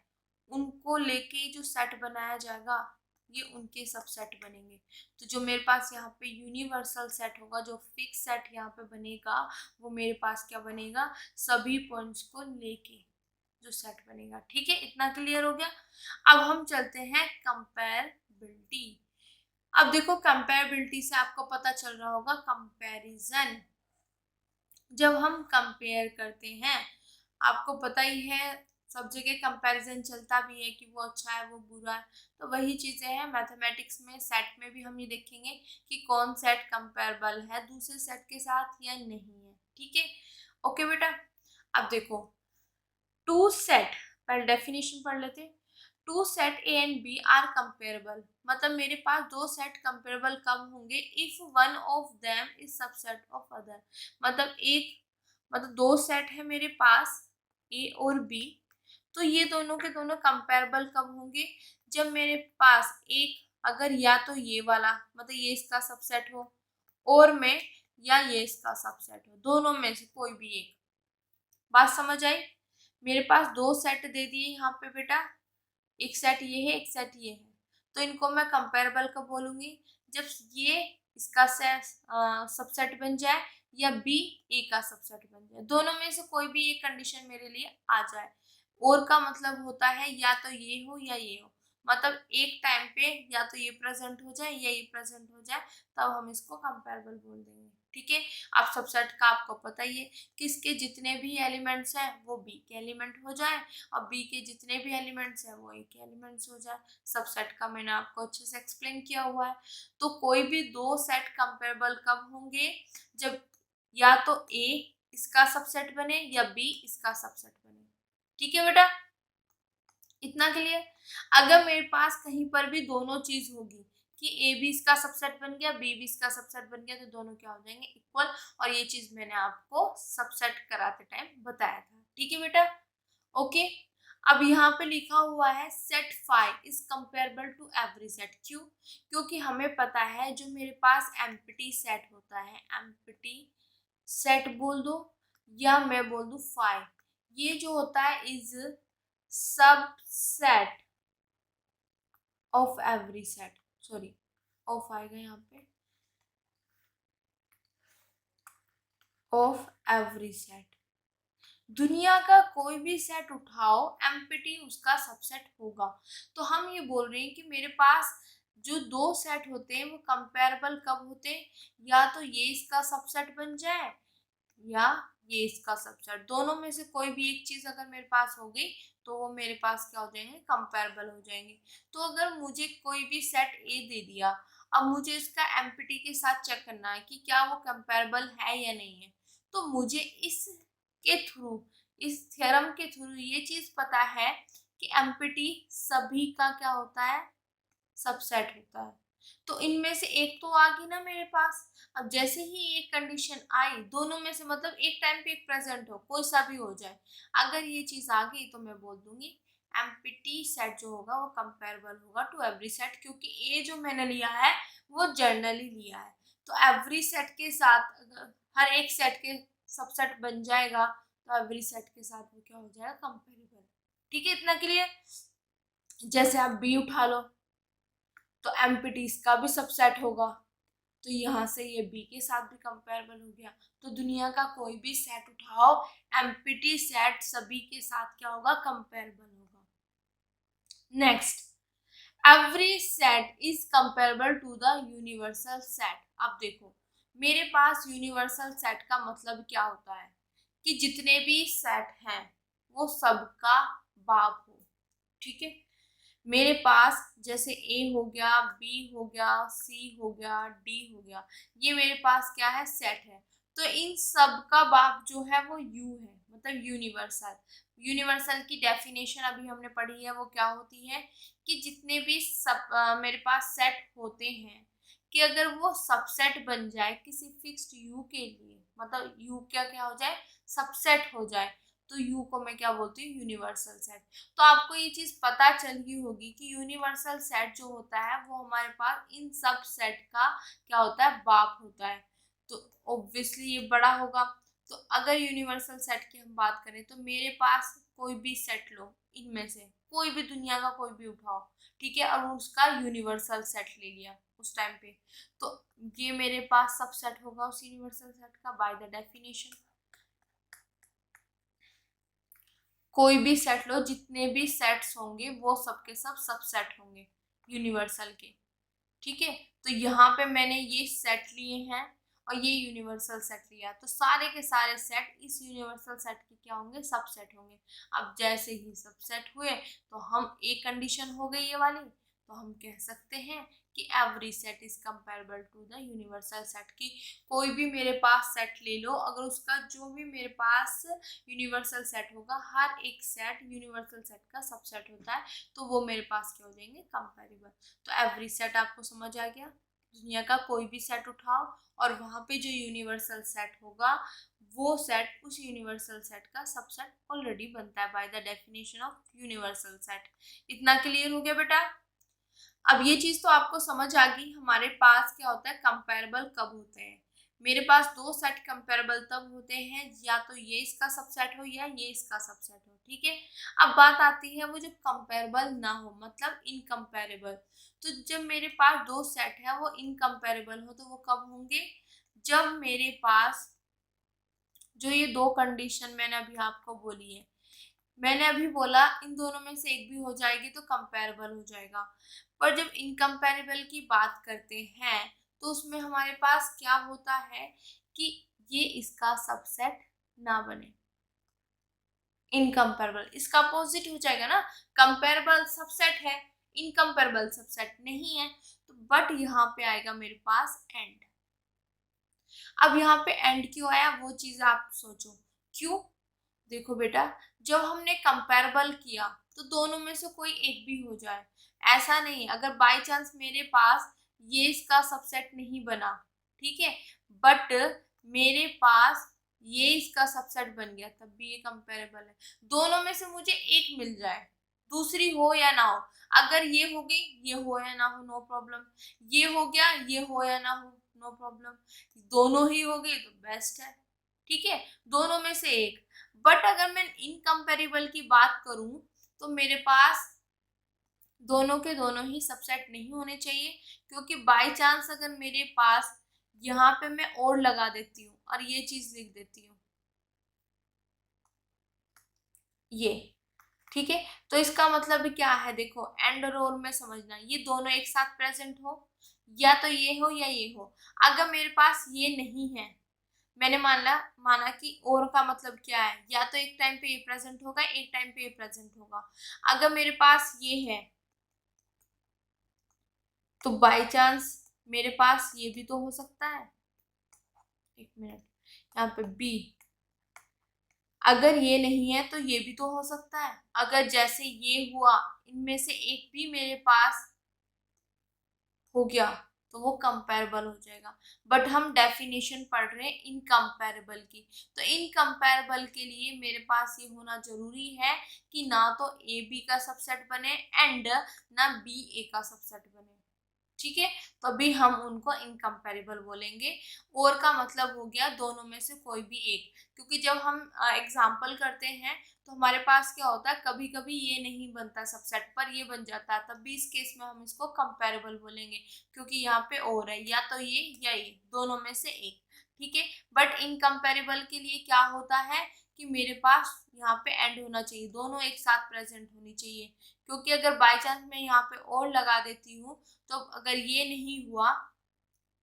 उनको लेके जो सेट बनाया जाएगा ये उनके सबसेट बनेंगे। तो जो मेरे पास यहाँ पे यूनिवर्सल सेट होगा, जो फिक्स सेट यहाँ पे बनेगा वो मेरे पास क्या बनेगा, सभी पॉइंट्स को लेके जो सेट बनेगा। ठीक है, इतना क्लियर हो गया। अब हम चलते हैं कंपेरेबिलिटी। अब देखो कंपेरेबिलिटी से आपको पता चल रहा होगा कंपैरिजन। जब हम कंपेयर करते हैं आपको पता ही है सब जगह कंपैरिजन चलता भी है कि वो अच्छा है वो बुरा है। तो वही चीज़ें हैं मैथमेटिक्स में, सेट में भी हम ये देखेंगे कि कौन सेट कंपेरेबल है दूसरे सेट के साथ या नहीं है। ठीक है, ओके बेटा। अब देखो टू सेट, पहले डेफिनेशन पढ़ लेते हैं। Two set A and B are comparable, मतलब मेरे पास दो सेट कंपेरेबल कब होंगे, if one of them is subset of other. मतलब दो सेट है मेरे पास ए और बी, तो ये दोनों के दोनों कंपेरेबल कब होंगे, जब मेरे पास एक अगर या तो ये वाला मतलब ये इसका सबसेट हो और में या ये इसका सबसेट हो, दोनों में से कोई भी एक। बात समझ आई। मेरे पास दो सेट दे दिए यहाँ पे बेटा, एक सेट ये है एक सेट ये है, तो इनको मैं कंपेरेबल कब बोलूंगी, जब ये इसका सबसेट बन जाए या बी ए का सबसेट बन जाए, दोनों में से कोई भी एक कंडीशन मेरे लिए आ जाए। और का मतलब होता है या तो ये हो या ये हो, मतलब एक टाइम पे या तो ये प्रेजेंट हो जाए या ये प्रेजेंट हो जाए, तब हम इसको कंपेरेबल बोल देंगे। ठीक है, अब सबसेट का आपको पता ही है कि इसके जितने भी एलिमेंट्स हैं वो बी के एलिमेंट हो जाए और बी के जितने भी एलिमेंट्स हैं वो ए के एलिमेंट्स हो जाए। सबसेट का मैंने आपको अच्छे से एक्सप्लेन किया हुआ है। तो कोई भी दो सेट कंपेरेबल कब होंगे, जब या तो ए इसका सबसेट बने या बी इसका सबसेट बने। ठीक है बेटा, इतना क्लियर। अगर मेरे पास कहीं पर भी दोनों चीज होगी कि ए भी इसका सबसेट बन गया बी भी इसका सबसेट बन गया, तो दोनों क्या हो जाएंगे, इक्वल। और ये चीज मैंने आपको सबसेट कराते टाइम बताया था। ठीक है बेटा, ओके। अब यहाँ पे लिखा हुआ है set phi is comparable to every set. क्यों, क्योंकि हमें पता है जो मेरे पास एम्प्टी सेट होता है, एम्प्टी सेट बोल दो या मैं बोल दूं फाइव, ये जो होता है is subset of every set, sorry of आएगा यहाँ पे, ऑफ एवरी सेट। दुनिया का कोई भी सेट उठाओ एम्प्टी उसका सबसेट होगा। तो हम ये बोल रहे हैं कि मेरे पास जो दो सेट होते हैं वो कंपेरेबल कब होते हैं, या तो ये इसका सबसेट बन जाए या ये इसका सबसेट, दोनों में से कोई भी एक चीज अगर मेरे पास होगी तो वो मेरे पास क्या हो जाएंगे, कंपेरेबल हो जाएंगे। तो अगर मुझे कोई भी सेट ए दे दिया, अब मुझे इसका एम्प्टी के साथ चेक करना है कि क्या वो कंपेरेबल है या नहीं है, तो मुझे इसके थ्रू, इस थ्योरम के थ्रू ये चीज पता है कि एम्प्टी सभी का क्या होता है, सबसेट होता है। तो इनमें से एक तो आ गई ना मेरे पास। अब जैसे ही एक कंडीशन आई दोनों में से, मतलब एक टाइम पे एक प्रेजेंट हो कोई सा भी हो जाए, अगर ये चीज आ गई तो मैं बोल दूंगी एम्प्टी सेट जो होगा वो कंपेरेबल होगा टू एवरी सेट, क्योंकि ए जो मैंने लिया है वो जनरली लिया है। तो एवरी सेट के साथ हर एक सेट के सबसेट बन जाएगा तो एवरी सेट के साथ वो क्या हो जाएगा, कंपेरेबल। ठीक है, इतना क्लियर। जैसे आप बी उठा लो तो एम्प्टी इसका भी सबसेट होगा, तो यहाँ से ये बी के साथ भी कंपेरेबल हो गया। तो दुनिया का कोई भी सेट उठाओ, एम्प्टी सेट सभी के साथ क्या होगा, कंपेरेबल होगा। Next, every set is comparable to the universal set. अब देखो मेरे पास यूनिवर्सल सेट का मतलब क्या होता है कि जितने भी सेट हैं वो सबका बाप हो। ठीक है, मेरे पास जैसे ए हो गया, बी हो गया, सी हो गया, डी हो गया, ये मेरे पास क्या है, सेट है। तो इन सब का बाप जो है वो यू है, मतलब यूनिवर्सल। यूनिवर्सल की डेफिनेशन अभी हमने पढ़ी है, वो क्या होती है कि जितने भी मेरे पास सेट होते हैं कि अगर वो सबसेट बन जाए किसी फिक्स्ड यू के लिए, मतलब यू क्या क्या हो जाए, सबसेट हो जाए, तो यू को मैं क्या बोलती हूँ, यूनिवर्सल सेट। तो आपको ये चीज पता चल गई होगी कि यूनिवर्सल सेट जो होता है वो हमारे पास इन सब सेट का क्या होता है, बाप होता है। तो ऑब्वियसली ये बड़ा होगा। तो अगर यूनिवर्सल सेट की हम बात करें तो मेरे पास कोई भी सेट लो, इनमें से कोई भी दुनिया का कोई भी उठाओ, ठीक है, और उसका यूनिवर्सल सेट ले लिया उस टाइम पे, तो ये मेरे पास सबसेट होगा उस यूनिवर्सल सेट का बाय द डेफिनेशन। कोई भी सेट लो, जितने भी सेट्स होंगे वो सबके सब सबसेट होंगे यूनिवर्सल के। ठीक है, तो यहाँ पे मैंने ये सेट लिए हैं और ये यूनिवर्सल सेट लिया, तो सारे के सारे सेट इस यूनिवर्सल सेट के क्या होंगे, सबसेट होंगे। अब जैसे ही सबसेट हुए तो हम एक कंडीशन हो गई ये वाली, तो हम कह सकते हैं कि every set is comparable to the universal set. की कोई भी मेरे पास सेट ले लो, अगर उसका जो भी मेरे पास यूनिवर्सल सेट होगा, हर एक सेट यूनिवर्सल सेट का सबसेट होता है, तो वो मेरे पास क्या हो जाएंगे, कंपेरेबल। तो एवरी सेट आपको समझ आ गया। दुनिया का कोई भी सेट उठाओ और वहां पे जो यूनिवर्सल सेट होगा वो सेट उस यूनिवर्सल सेट का सबसेट ऑलरेडी बनता है by the definition of universal set. इतना क्लियर हो गया बेटा। अब ये चीज तो आपको समझ आ गई हमारे पास क्या होता है, कंपेरेबल कब होते हैं। मेरे पास दो सेट कंपेरेबल तब होते हैं या तो ये इसका सबसेट हो या ये इसका सबसेट हो। ठीक है, अब बात आती है वो जब कंपेरेबल ना हो, मतलब इनकम्पेरेबल। तो जब मेरे पास दो सेट है वो इनकम्पेरेबल हो, तो वो कब होंगे, जब मेरे पास जो ये दो कंडीशन मैंने अभी आपको बोली है, मैंने अभी बोला इन दोनों में से एक भी हो जाएगी तो कंपेरेबल हो जाएगा। पर जब इनकम्पेरेबल की बात करते हैं तो उसमें हमारे पास क्या होता है कि ये इसका सबसेट ना बने। इनकम्पेरेबल इसका अपोजिट हो जाएगा ना, कंपेरेबल सबसेट है, इनकम्पेरेबल सबसेट नहीं है, तो बट यहाँ पे आएगा मेरे पास एंड। अब यहाँ पे एंड क्यों आया वो चीज आप सोचो, क्यों। देखो बेटा, जब हमने कंपेरेबल किया तो दोनों में से कोई एक भी हो जाए, ऐसा नहीं। अगर बाय चांस मेरे पास ये इसका सबसेट नहीं बना, ठीक है, बट मेरे पास ये इसका सबसेट बन गया, तब भी ये कंपेरेबल है। दोनों में से मुझे एक मिल जाए, दूसरी हो या ना हो, अगर ये हो गई, ये हो या ना हो, नो प्रॉब्लम। ये हो गया, ये हो या ना हो, नो प्रॉब्लम। दोनों ही हो गई तो बेस्ट है। ठीक है, दोनों में से एक। बट अगर मैं इनकम्पेरेबल की बात करूं तो मेरे पास दोनों के दोनों ही सबसेट नहीं होने चाहिए, क्योंकि बाय चांस अगर मेरे पास यहाँ पे मैं और लगा देती हूँ और ये चीज लिख देती हूँ ये, ठीक है, तो इसका मतलब क्या है, देखो एंड और और में समझना, ये दोनों एक साथ प्रेजेंट हो, या तो ये हो या ये हो। अगर मेरे पास ये नहीं है, मैंने माना कि और का मतलब क्या है, या तो एक टाइम पे ये प्रेजेंट होगा, एक टाइम पे ये प्रेजेंट होगा। अगर मेरे पास ये है तो बाय चांस मेरे पास ये भी तो हो सकता है। एक मिनट, यहाँ पे बी, अगर ये नहीं है तो ये भी तो हो सकता है। अगर जैसे ये हुआ, इनमें से एक भी मेरे पास हो गया तो वो कंपेरेबल हो जाएगा। बट हम डेफिनेशन पढ़ रहे हैं इनकम्पेरेबल की, तो इनकम्पेरेबल के लिए मेरे पास ये होना जरूरी है कि ना तो ए बी का सबसेट बने एंड ना बी ए का सबसेट बने। ठीक है, तभी हम उनको इनकम्पेरेबल बोलेंगे। और का मतलब हो गया दोनों में से कोई भी एक, क्योंकि जब हम एग्जाम्पल करते हैं तो हमारे पास क्या होता है, कभी कभी ये नहीं बनता सबसेट पर ये बन जाता है, तब भी इस केस में हम इसको कंपेरेबल बोलेंगे, क्योंकि यहाँ पे और है, या तो ये या ये, दोनों में से एक। ठीक है, बट इनकम्पेरेबल के लिए क्या होता है कि मेरे पास यहाँ पे एंड होना चाहिए, दोनों एक साथ प्रेजेंट होनी चाहिए, क्योंकि अगर बाय चांस मैं यहाँ पे और लगा देती हूँ तो अगर ये नहीं हुआ,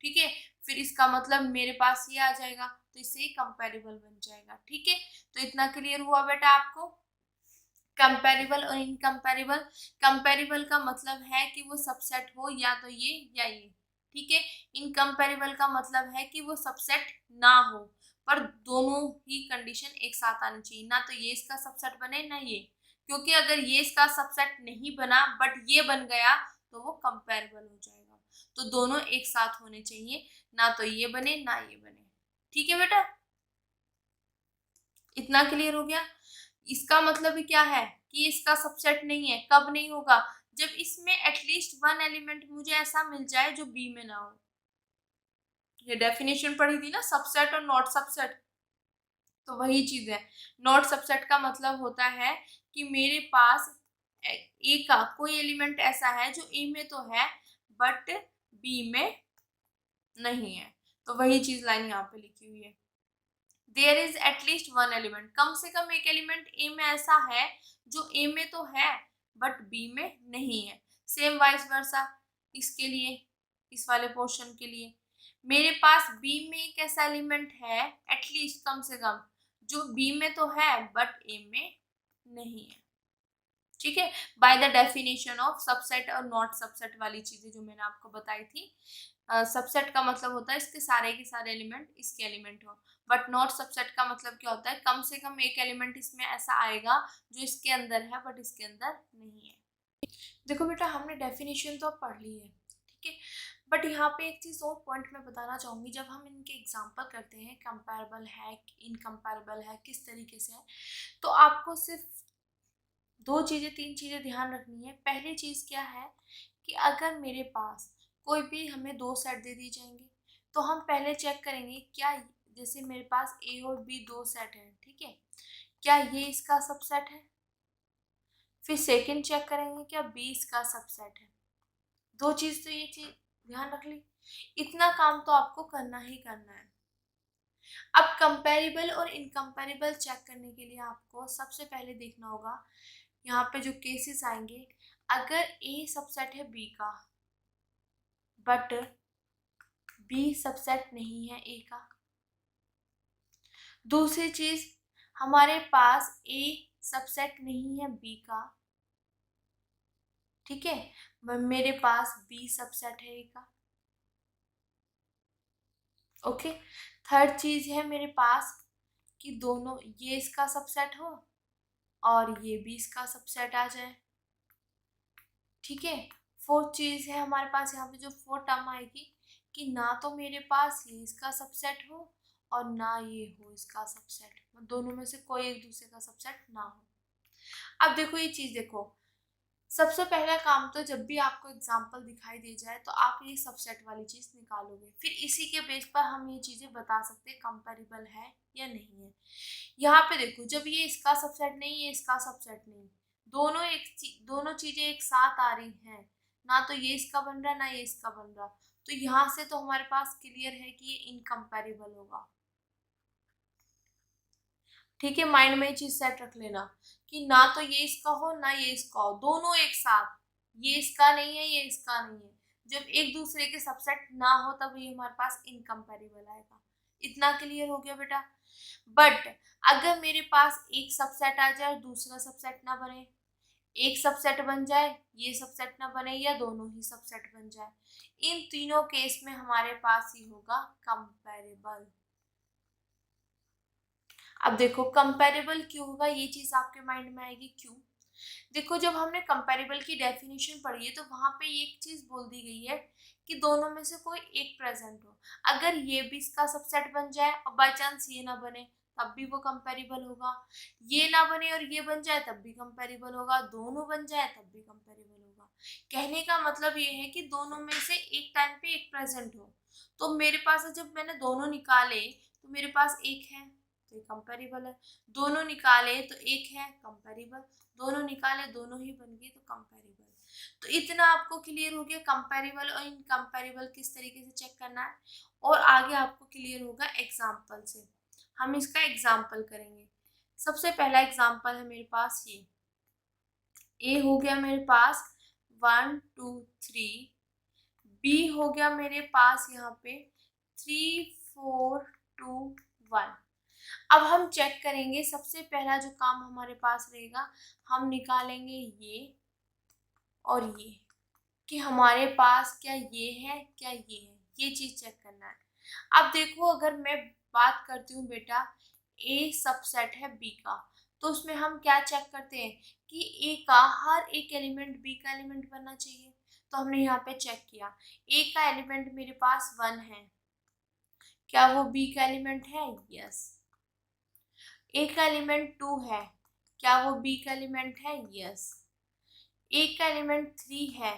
ठीक है, फिर इसका मतलब मेरे पास ये आ जाएगा, तो इससे कंपैरेबल बन जाएगा। ठीक है, तो इतना क्लियर हुआ बेटा आपको। कंपैरेबल और इनकम्पेरेबल, कंपैरेबल का मतलब है कि वो सबसेट हो या तो ये या ये। ठीक है, इनकम्पेरेबल का मतलब है कि वो सबसेट ना हो, पर दोनों ही कंडीशन एक साथ आनी चाहिए, ना तो ये इसका सबसेट बने ना ये, क्योंकि अगर ये इसका सबसेट नहीं बना बट ये बन गया तो वो कंपेरेबल हो जाएगा। तो दोनों एक साथ होने चाहिए, ना तो ये बने ना ये बने। ठीक है बेटा, इतना क्लियर हो गया। इसका मतलब भी क्या है कि इसका सबसेट नहीं है, कब नहीं होगा, जब इसमें एटलीस्ट वन एलिमेंट मुझे ऐसा मिल जाए जो बी में ना हो। ये डेफिनेशन पढ़ी थी ना, सबसेट और नॉट सबसेट, तो वही चीज है। नॉट सबसेट का मतलब होता है कि मेरे पास ए का कोई एलिमेंट ऐसा है जो ए में तो है बट बी में नहीं है, तो वही चीज लाइन यहाँ पे लिखी हुई है। There is at least one element, कम से कम एक एलिमेंट ए में ऐसा है जो ए में तो है बट बी में नहीं है। सेम वाइस वर्सा इसके लिए, इस वाले पोर्शन के लिए मेरे पास बी में एक ऐसा एलिमेंट है एटलीस्ट कम से कम जो बी में तो है बट ए में नहीं है। ठीक है, by the definition of subset और नॉट सबसेट वाली चीजें जो मैंने आपको बताई थी। सबसेट का मतलब होता है इसके सारे के सारे एलिमेंट इसके एलिमेंट हो, बट नॉट सबसेट का मतलब क्या होता है, कम से कम एक एलिमेंट इसमें ऐसा आएगा जो इसके अंदर है बट इसके अंदर नहीं है। देखो बेटा, हमने डेफिनेशन तो अब पढ़ ली है, ठीक है, बट यहाँ पे एक चीज़ और पॉइंट मैं बताना चाहूँगी। जब हम इनके एग्जांपल करते हैं, कंपैरेबल है इनकम्पेरेबल है किस तरीके से है, तो आपको सिर्फ दो चीज़ें तीन चीज़ें ध्यान रखनी है। पहली चीज़ क्या है कि अगर मेरे पास कोई भी हमें दो सेट दे दी जाएंगे तो हम पहले चेक करेंगे क्या, जैसे मेरे पास ए और बी दो सेट है, ठीक है, क्या ये इसका सबसेट है। फिर सेकंड चेक करेंगे क्या बी इसका सबसेट है। दो चीज़ तो ये चीज़ ध्यान रख ली, इतना काम तो आपको करना ही करना है। अब कंपैरेबल और इनकम्पेरेबल चेक करने के लिए आपको सबसे पहले देखना होगा यहाँ पे जो केसेस आएंगे, अगर ए सबसेट है बी का बट बी सबसेट नहीं है ए का। दूसरी चीज, हमारे पास ए सबसेट नहीं है बी का, ठीक है, मेरे पास बी सबसेट है ए का। ओके, थर्ड चीज है मेरे पास कि दोनों ये इसका सबसेट हो और ये भी इसका सबसेट आ जाए, ठीक है। फोर्थ चीज है हमारे पास यहाँ पे जो फोर्थ टर्म आएगी कि ना तो मेरे पास ये इसका सबसेट हो और ना ये हो इसका सबसेट, दोनों में से कोई एक दूसरे का सबसेट ना हो। अब देखो ये चीज देखो, सबसे पहला काम तो जब भी आपको एग्जाम्पल दिखाई दे जाए तो आप ये सबसेट वाली चीज निकालोगे, फिर इसी के बेस पर हम ये चीजें बता सकते हैं कंपैरेबल है या नहीं है। यहाँ पे देखो, जब ये इसका सबसेट नहीं ये इसका सबसेट नहीं, दोनों चीजें एक साथ आ रही हैं, ना तो ये इसका बन रहा ना ये इसका बन रहा, तो यहाँ से तो हमारे पास क्लियर है कि ये इनकम्पेरेबल होगा। ठीक है, माइंड में ये चीज सेट रख लेना कि ना तो ये इसका हो ना ये इसका हो, दोनों एक साथ, ये इसका नहीं है ये इसका नहीं है, जब एक दूसरे के सबसेट ना हो तब ये हमारे पास इनकम्पेरेबल आएगा। इतना क्लियर हो गया बेटा। बट अगर मेरे पास एक सबसेट आ जाए और दूसरा सबसेट ना बने, एक सबसेट बन जाए ये सबसेट ना बने, या दोनों ही सबसेट बन जाए, इन तीनों केस में हमारे पास ही होगा कंपैरेबल। अब देखो कंपैरेबल क्यों होगा, ये चीज आपके माइंड में आएगी क्यों। देखो, जब हमने कंपैरेबल की डेफिनेशन पढ़ी है तो वहां पे एक चीज बोल दी गई है कि दोनों में से कोई एक प्रेजेंट हो। अगर ये भी इसका सबसेट बन जाए और बाय चांस ये ना बने तब भी वो कंपैरेबल होगा, ये ना बने और ये बन जाए तब भी कंपैरेबल होगा, दोनों बन जाए तब भी कंपैरेबल होगा। कहने का मतलब ये है कि दोनों में से एक टाइम पे एक प्रेजेंट हो। तो मेरे पास जब मैंने दोनों निकाले तो मेरे पास एक है तो ये कंपेरेबल है, दोनों निकाले तो एक है कंपेरेबल, दोनों निकाले दोनों ही बन गए तो कंपेरेबल। तो इतना आपको क्लियर हो गया कंपेरेबल और इनकम्पेरेबल किस तरीके से चेक करना है। और आगे आपको क्लियर होगा एग्जाम्पल से। हम इसका एग्जाम्पल करेंगे। सबसे पहला एग्जाम्पल है मेरे पास ये ए हो गया मेरे पास 1 2 3, बी हो गया मेरे पास यहाँ पे 3 4 2 1। अब हम चेक करेंगे, सबसे पहला जो काम हमारे पास रहेगा, हम निकालेंगे ये और कि हमारे पास क्या ये है क्या ये है, ये चीज चेक करना है। अब देखो अगर मैं बात करती हूँ बेटा ए सबसेट है बी का, तो उसमें हम क्या चेक करते हैं कि ए का हर एक एलिमेंट बी का एलिमेंट बनना चाहिए। तो हमने यहाँ पे चेक किया ए का एलिमेंट मेरे पास 1 है, क्या वो बी का एलिमेंट है? यस। ए का एलिमेंट 2 है, क्या वो बी का एलिमेंट है? यस। ए का एलिमेंट 3 है,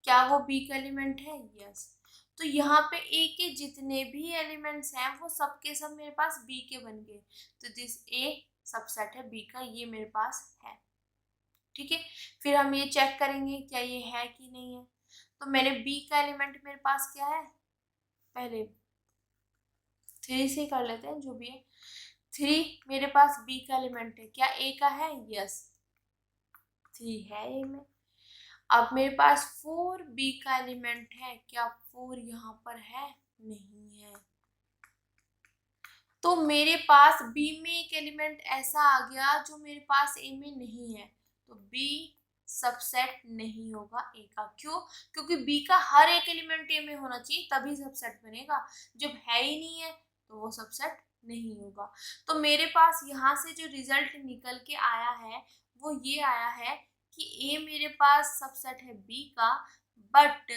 क्या वो बी का एलिमेंट है? यस। तो यहाँ पे ए के जितने भी एलिमेंट्स हैं वो सब के सब मेरे पास बी के बन गए, तो दिस ए सबसेट है बी का, ये मेरे पास है। ठीक है, फिर हम ये चेक करेंगे क्या ये है कि नहीं है। तो मैंने बी का एलिमेंट मेरे पास क्या है, पहले 3 से कर लेते हैं जो भी है। 3 मेरे पास बी का एलिमेंट है, क्या ए का है? यस, 3 है ए में। अब मेरे पास 4 बी का एलिमेंट है, क्या 4 यहाँ पर है? नहीं है। तो मेरे पास बी में एक एलिमेंट ऐसा आ गया जो मेरे पास ए में नहीं है, तो बी सबसेट नहीं होगा ए का। क्यों? क्योंकि बी का हर एक एलिमेंट ए में होना चाहिए तभी सबसेट बनेगा, जब है ही नहीं है तो वो सबसेट नहीं होगा। तो मेरे पास यहाँ से जो रिजल्ट निकल के आया है वो ये आया है कि ए मेरे पास सबसेट है बी का, बट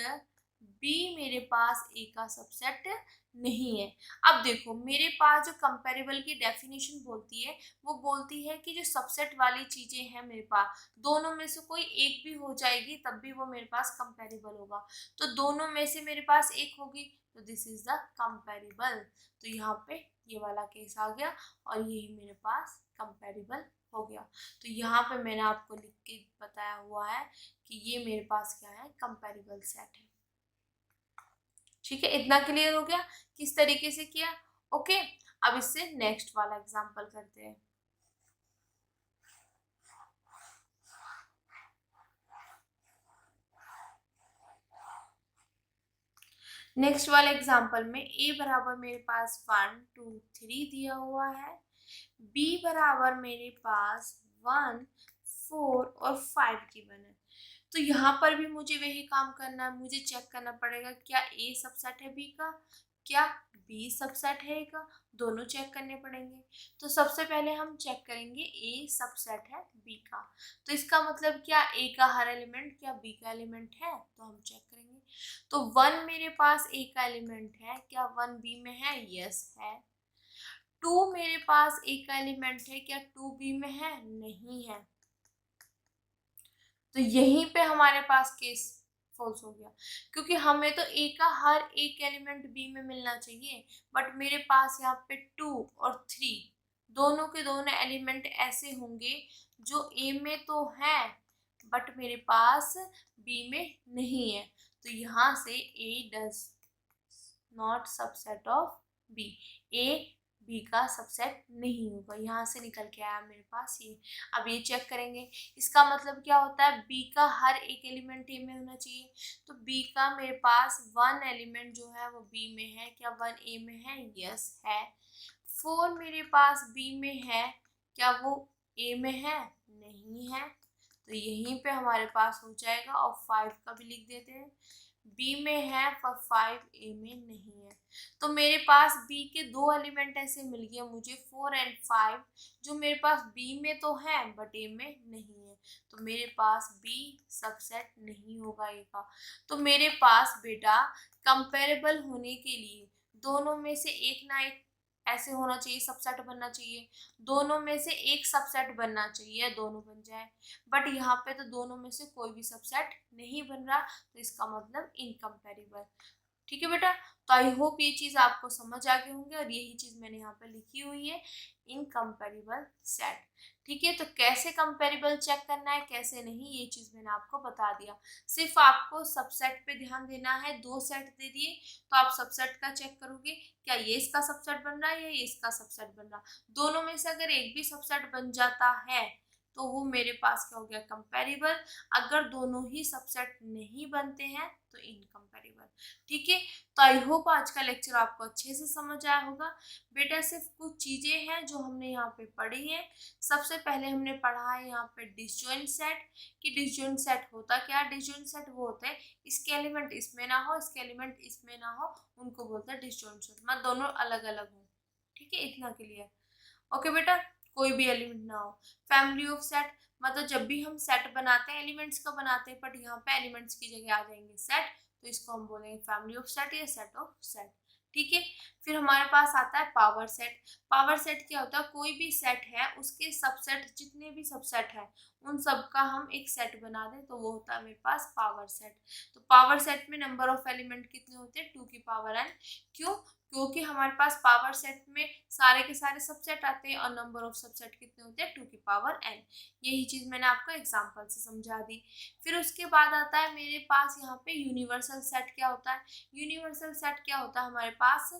बी मेरे पास ए का सबसेट नहीं है। अब देखो मेरे पास जो कंपैरेबल की डेफिनेशन बोलती है वो बोलती है कि जो सबसेट वाली चीजें हैं मेरे पास, दोनों में से कोई एक भी हो जाएगी तब भी वो मेरे पास कंपैरेबल होगा। तो दोनों में से मेरे पास एक होगी तो दिस इज द कंपैरेबल। तो यहाँ पे ये वाला केस आ गया और यही मेरे पास कंपैरेबल हो गया। तो यहाँ पे मैंने आपको लिख के बताया हुआ है कि ये मेरे पास क्या है, कंपैरेबल सेट है। ठीक है, इतना क्लियर हो गया किस तरीके से किया। ओके, अब इससे नेक्स्ट वाला एग्जांपल करते हैं। नेक्स्ट वाले एग्जांपल में ए बराबर मेरे पास 1 2 3 दिया हुआ है, बी बराबर मेरे पास 1 4 और 5 गिवन है। तो यहाँ पर भी मुझे वही काम करना है, मुझे चेक करना पड़ेगा क्या ए सबसेट है बी का, क्या बी सबसेट है ए का, दोनों चेक करने पड़ेंगे। तो सबसे पहले हम चेक करेंगे ए सबसेट है बी का, तो इसका मतलब क्या ए का हर एलिमेंट क्या बी का एलिमेंट है, तो हम चेक करेंगे। तो 1 मेरे पास ए का एलिमेंट है, क्या 1 बी में है? यस है। 2 मेरे पास ए का एलिमेंट है, क्या 2 बी में है? नहीं है। तो यहीं पे हमारे पास केस फॉल्स हो गया, क्योंकि हमें तो ए का हर एक एलिमेंट बी में मिलना चाहिए, बट मेरे पास यहाँ पे 2 और 3 दोनों के दोनों एलिमेंट ऐसे होंगे जो ए में तो है बट मेरे पास बी में नहीं है। तो यहाँ से A does not subset of B, A B का सबसेट नहीं होगा। यहाँ से निकल के आया मेरे पास ये। अब ये चेक करेंगे, इसका मतलब क्या होता है, बी का हर एक एलिमेंट ए में होना चाहिए। तो बी का मेरे पास 1 एलिमेंट जो है वो बी में है, क्या 1 ए में है? यस है। 4 मेरे पास बी में है, क्या वो ए में है? नहीं है। तो यहीं पे हमारे पास हो जाएगा। और 5 का भी लिख देते हैं, बी में है पर 5 ए में नहीं है। तो मेरे पास बी के 2 एलिमेंट ऐसे मिल गए मुझे 4 एंड 5, जो मेरे पास बी में तो है बट ए में नहीं है। तो मेरे पास बी सबसेट नहीं होगा ए का। तो मेरे पास बेटा कंपेरेबल होने के लिए दोनों में से एक ना एक ऐसे होना चाहिए, सबसेट बनना चाहिए, दोनों में से एक सबसेट बनना चाहिए, दोनों बन जाए। बट यहाँ पे तो दोनों में से कोई भी सबसेट नहीं बन रहा, तो इसका मतलब इनकम्पेरेबल। ठीक है बेटा, तो आई होप ये चीज आपको समझ आ गई होंगे, और यही चीज मैंने यहाँ पे लिखी हुई है, इनकम्पेरेबल सेट। ठीक है, तो कैसे कंपेरेबल चेक करना है कैसे नहीं, ये चीज मैंने आपको बता दिया। सिर्फ आपको सबसेट पे ध्यान देना है। 2 सेट दे दिए तो आप सबसेट का चेक करोगे, क्या ये इसका सबसेट बन रहा है या ये इसका सबसेट बन रहा। दोनों में से अगर एक भी सबसेट बन जाता है तो वो मेरे पास क्या हो गया, कंपेरेबल। अगर दोनों ही सबसेट नहीं बनते हैं तो इनकम्पेरेबल। ठीक है, तो आई होप आज का लेक्चर आपको अच्छे से समझ आया होगा। बेटा सिर्फ कुछ चीजें हैं जो हमने यहाँ पे पढ़ी है। सबसे पहले हमने पढ़ा है यहाँ पे डिसजॉइंट सेट, कि डिसजॉइंट सेट होता क्या। डिसजॉइंट सेट वो होते हैं इसके एलिमेंट इसमें ना हो, इसके एलिमेंट इसमें ना हो, उनको बोलते हैं डिसजॉइंट सेट, मतलब दोनों अलग अलग हो। ठीक है, इतना क्लियर। ओके बेटा, कोई भी एलिमेंट ना हो। फैमिली ऑफ सेट, मतलब जब भी हम सेट बनाते हैं एलिमेंट्स का बनाते हैं, बट यहाँ पे एलिमेंट्स की जगह आ जाएंगे सेट, तो इसको हम बोलेंगे फैमिली ऑफ सेट या सेट ऑफ सेट। ठीक है, फिर हमारे पास आता है पावर सेट। पावर सेट क्या होता है, कोई भी सेट है उसके सबसेट, जितने भी सबसेट है उन सब का हम एक सेट बना दें तो वो होता है मेरे पास पावर सेट। तो पावर सेट में नंबर ऑफ एलिमेंट कितने होते हैं, 2 की पावर n। क्यों, क्योंकि हमारे पास पावर सेट में सारे के सारे सबसेट आते हैं, और नंबर ऑफ सबसेट कितने होते हैं, 2 की पावर n। यही चीज मैंने आपको एग्जांपल से समझा दी। फिर उसके बाद आता है मेरे पास यहाँ पे यूनिवर्सल सेट। क्या होता है यूनिवर्सल सेट, क्या होता है हमारे पास,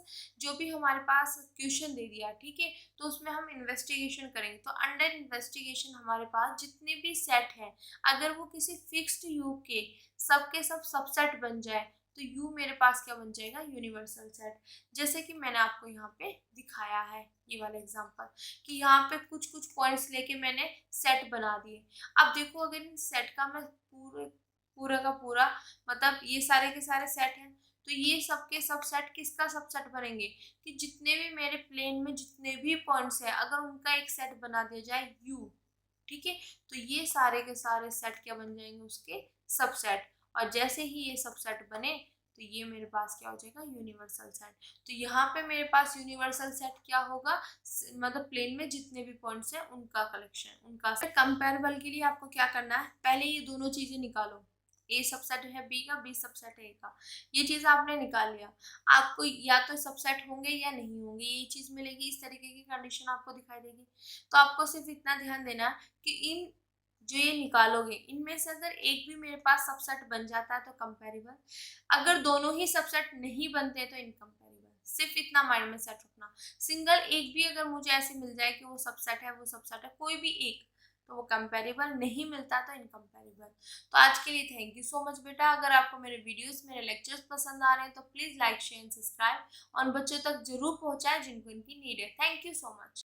जो भी हमारे पास क्वेश्चन दे दिया, ठीक है, तो उसमें हम इन्वेस्टिगेशन करेंगे, तो अंडर इन्वेस्टिगेशन हमारे पास जितने भी सेट हैं, अगर वो किसी फिक्स्ड यू के सबके सब सबसेट बन जाए तो यू मेरे पास क्या बन जाएगा, यूनिवर्सल सेट। जैसे कि मैंने आपको यहाँ पे दिखाया है ये वाला एग्जांपल, कि यहाँ पे कुछ कुछ पॉइंट्स लेके मैंने सेट बना दिए। अब देखो अगर इन सेट का मैं पूरा का पूरा, मतलब ये सारे के सारे सेट हैं, तो ये सबके सब सेट किसका सबसेट बनेंगे, कि जितने भी मेरे प्लेन में जितने भी पॉइंट्स हैं अगर उनका एक सेट बना दिया जाए यू, ठीक है, तो ये सारे के सारे सेट क्या बन जाएंगे, उसके सबसेट। और जैसे ही ये सबसेट बने तो ये मेरे पास क्या हो जाएगा, यूनिवर्सल सेट। तो यहाँ पे मेरे पास यूनिवर्सल सेट क्या होगा, मतलब प्लेन में जितने भी पॉइंट्स हैं उनका कलेक्शन, उनका कंपेरेबल के लिए आपको क्या करना है, पहले ये दोनों चीजें निकालो। ए सबसेट है बी का, बी सबसेट है ए का, ये चीज आपने निकाल लिया। आपको या तो सबसेट होंगे या नहीं होंगे, ये चीज मिलेगी, इस तरीके की कंडीशन आपको दिखाई देगी। तो आपको सिर्फ इतना ध्यान देना कि इन जो ये निकालोगे इनमें से अगर एक भी मेरे पास सबसेट बन जाता है तो कंपेरेबल, अगर दोनों ही सबसेट नहीं बनते तो इनकम्पेरेबल। सिर्फ इतना माइंड में सेट रखना। सिंगल एक भी अगर मुझे ऐसे मिल जाए कि वो सबसेट है, वो सबसेट है, कोई भी एक, तो वो कंपेरेबल, नहीं मिलता तो इनकम्पेरेबल। तो आज के लिए थैंक यू सो मच बेटा। अगर आपको मेरे वीडियोस मेरे लेक्चर्स पसंद आ रहे हैं तो please like share and subscribe, और बच्चों तक जरूर पहुंचाएं जिनको इनकी नीड है। Thank you so much.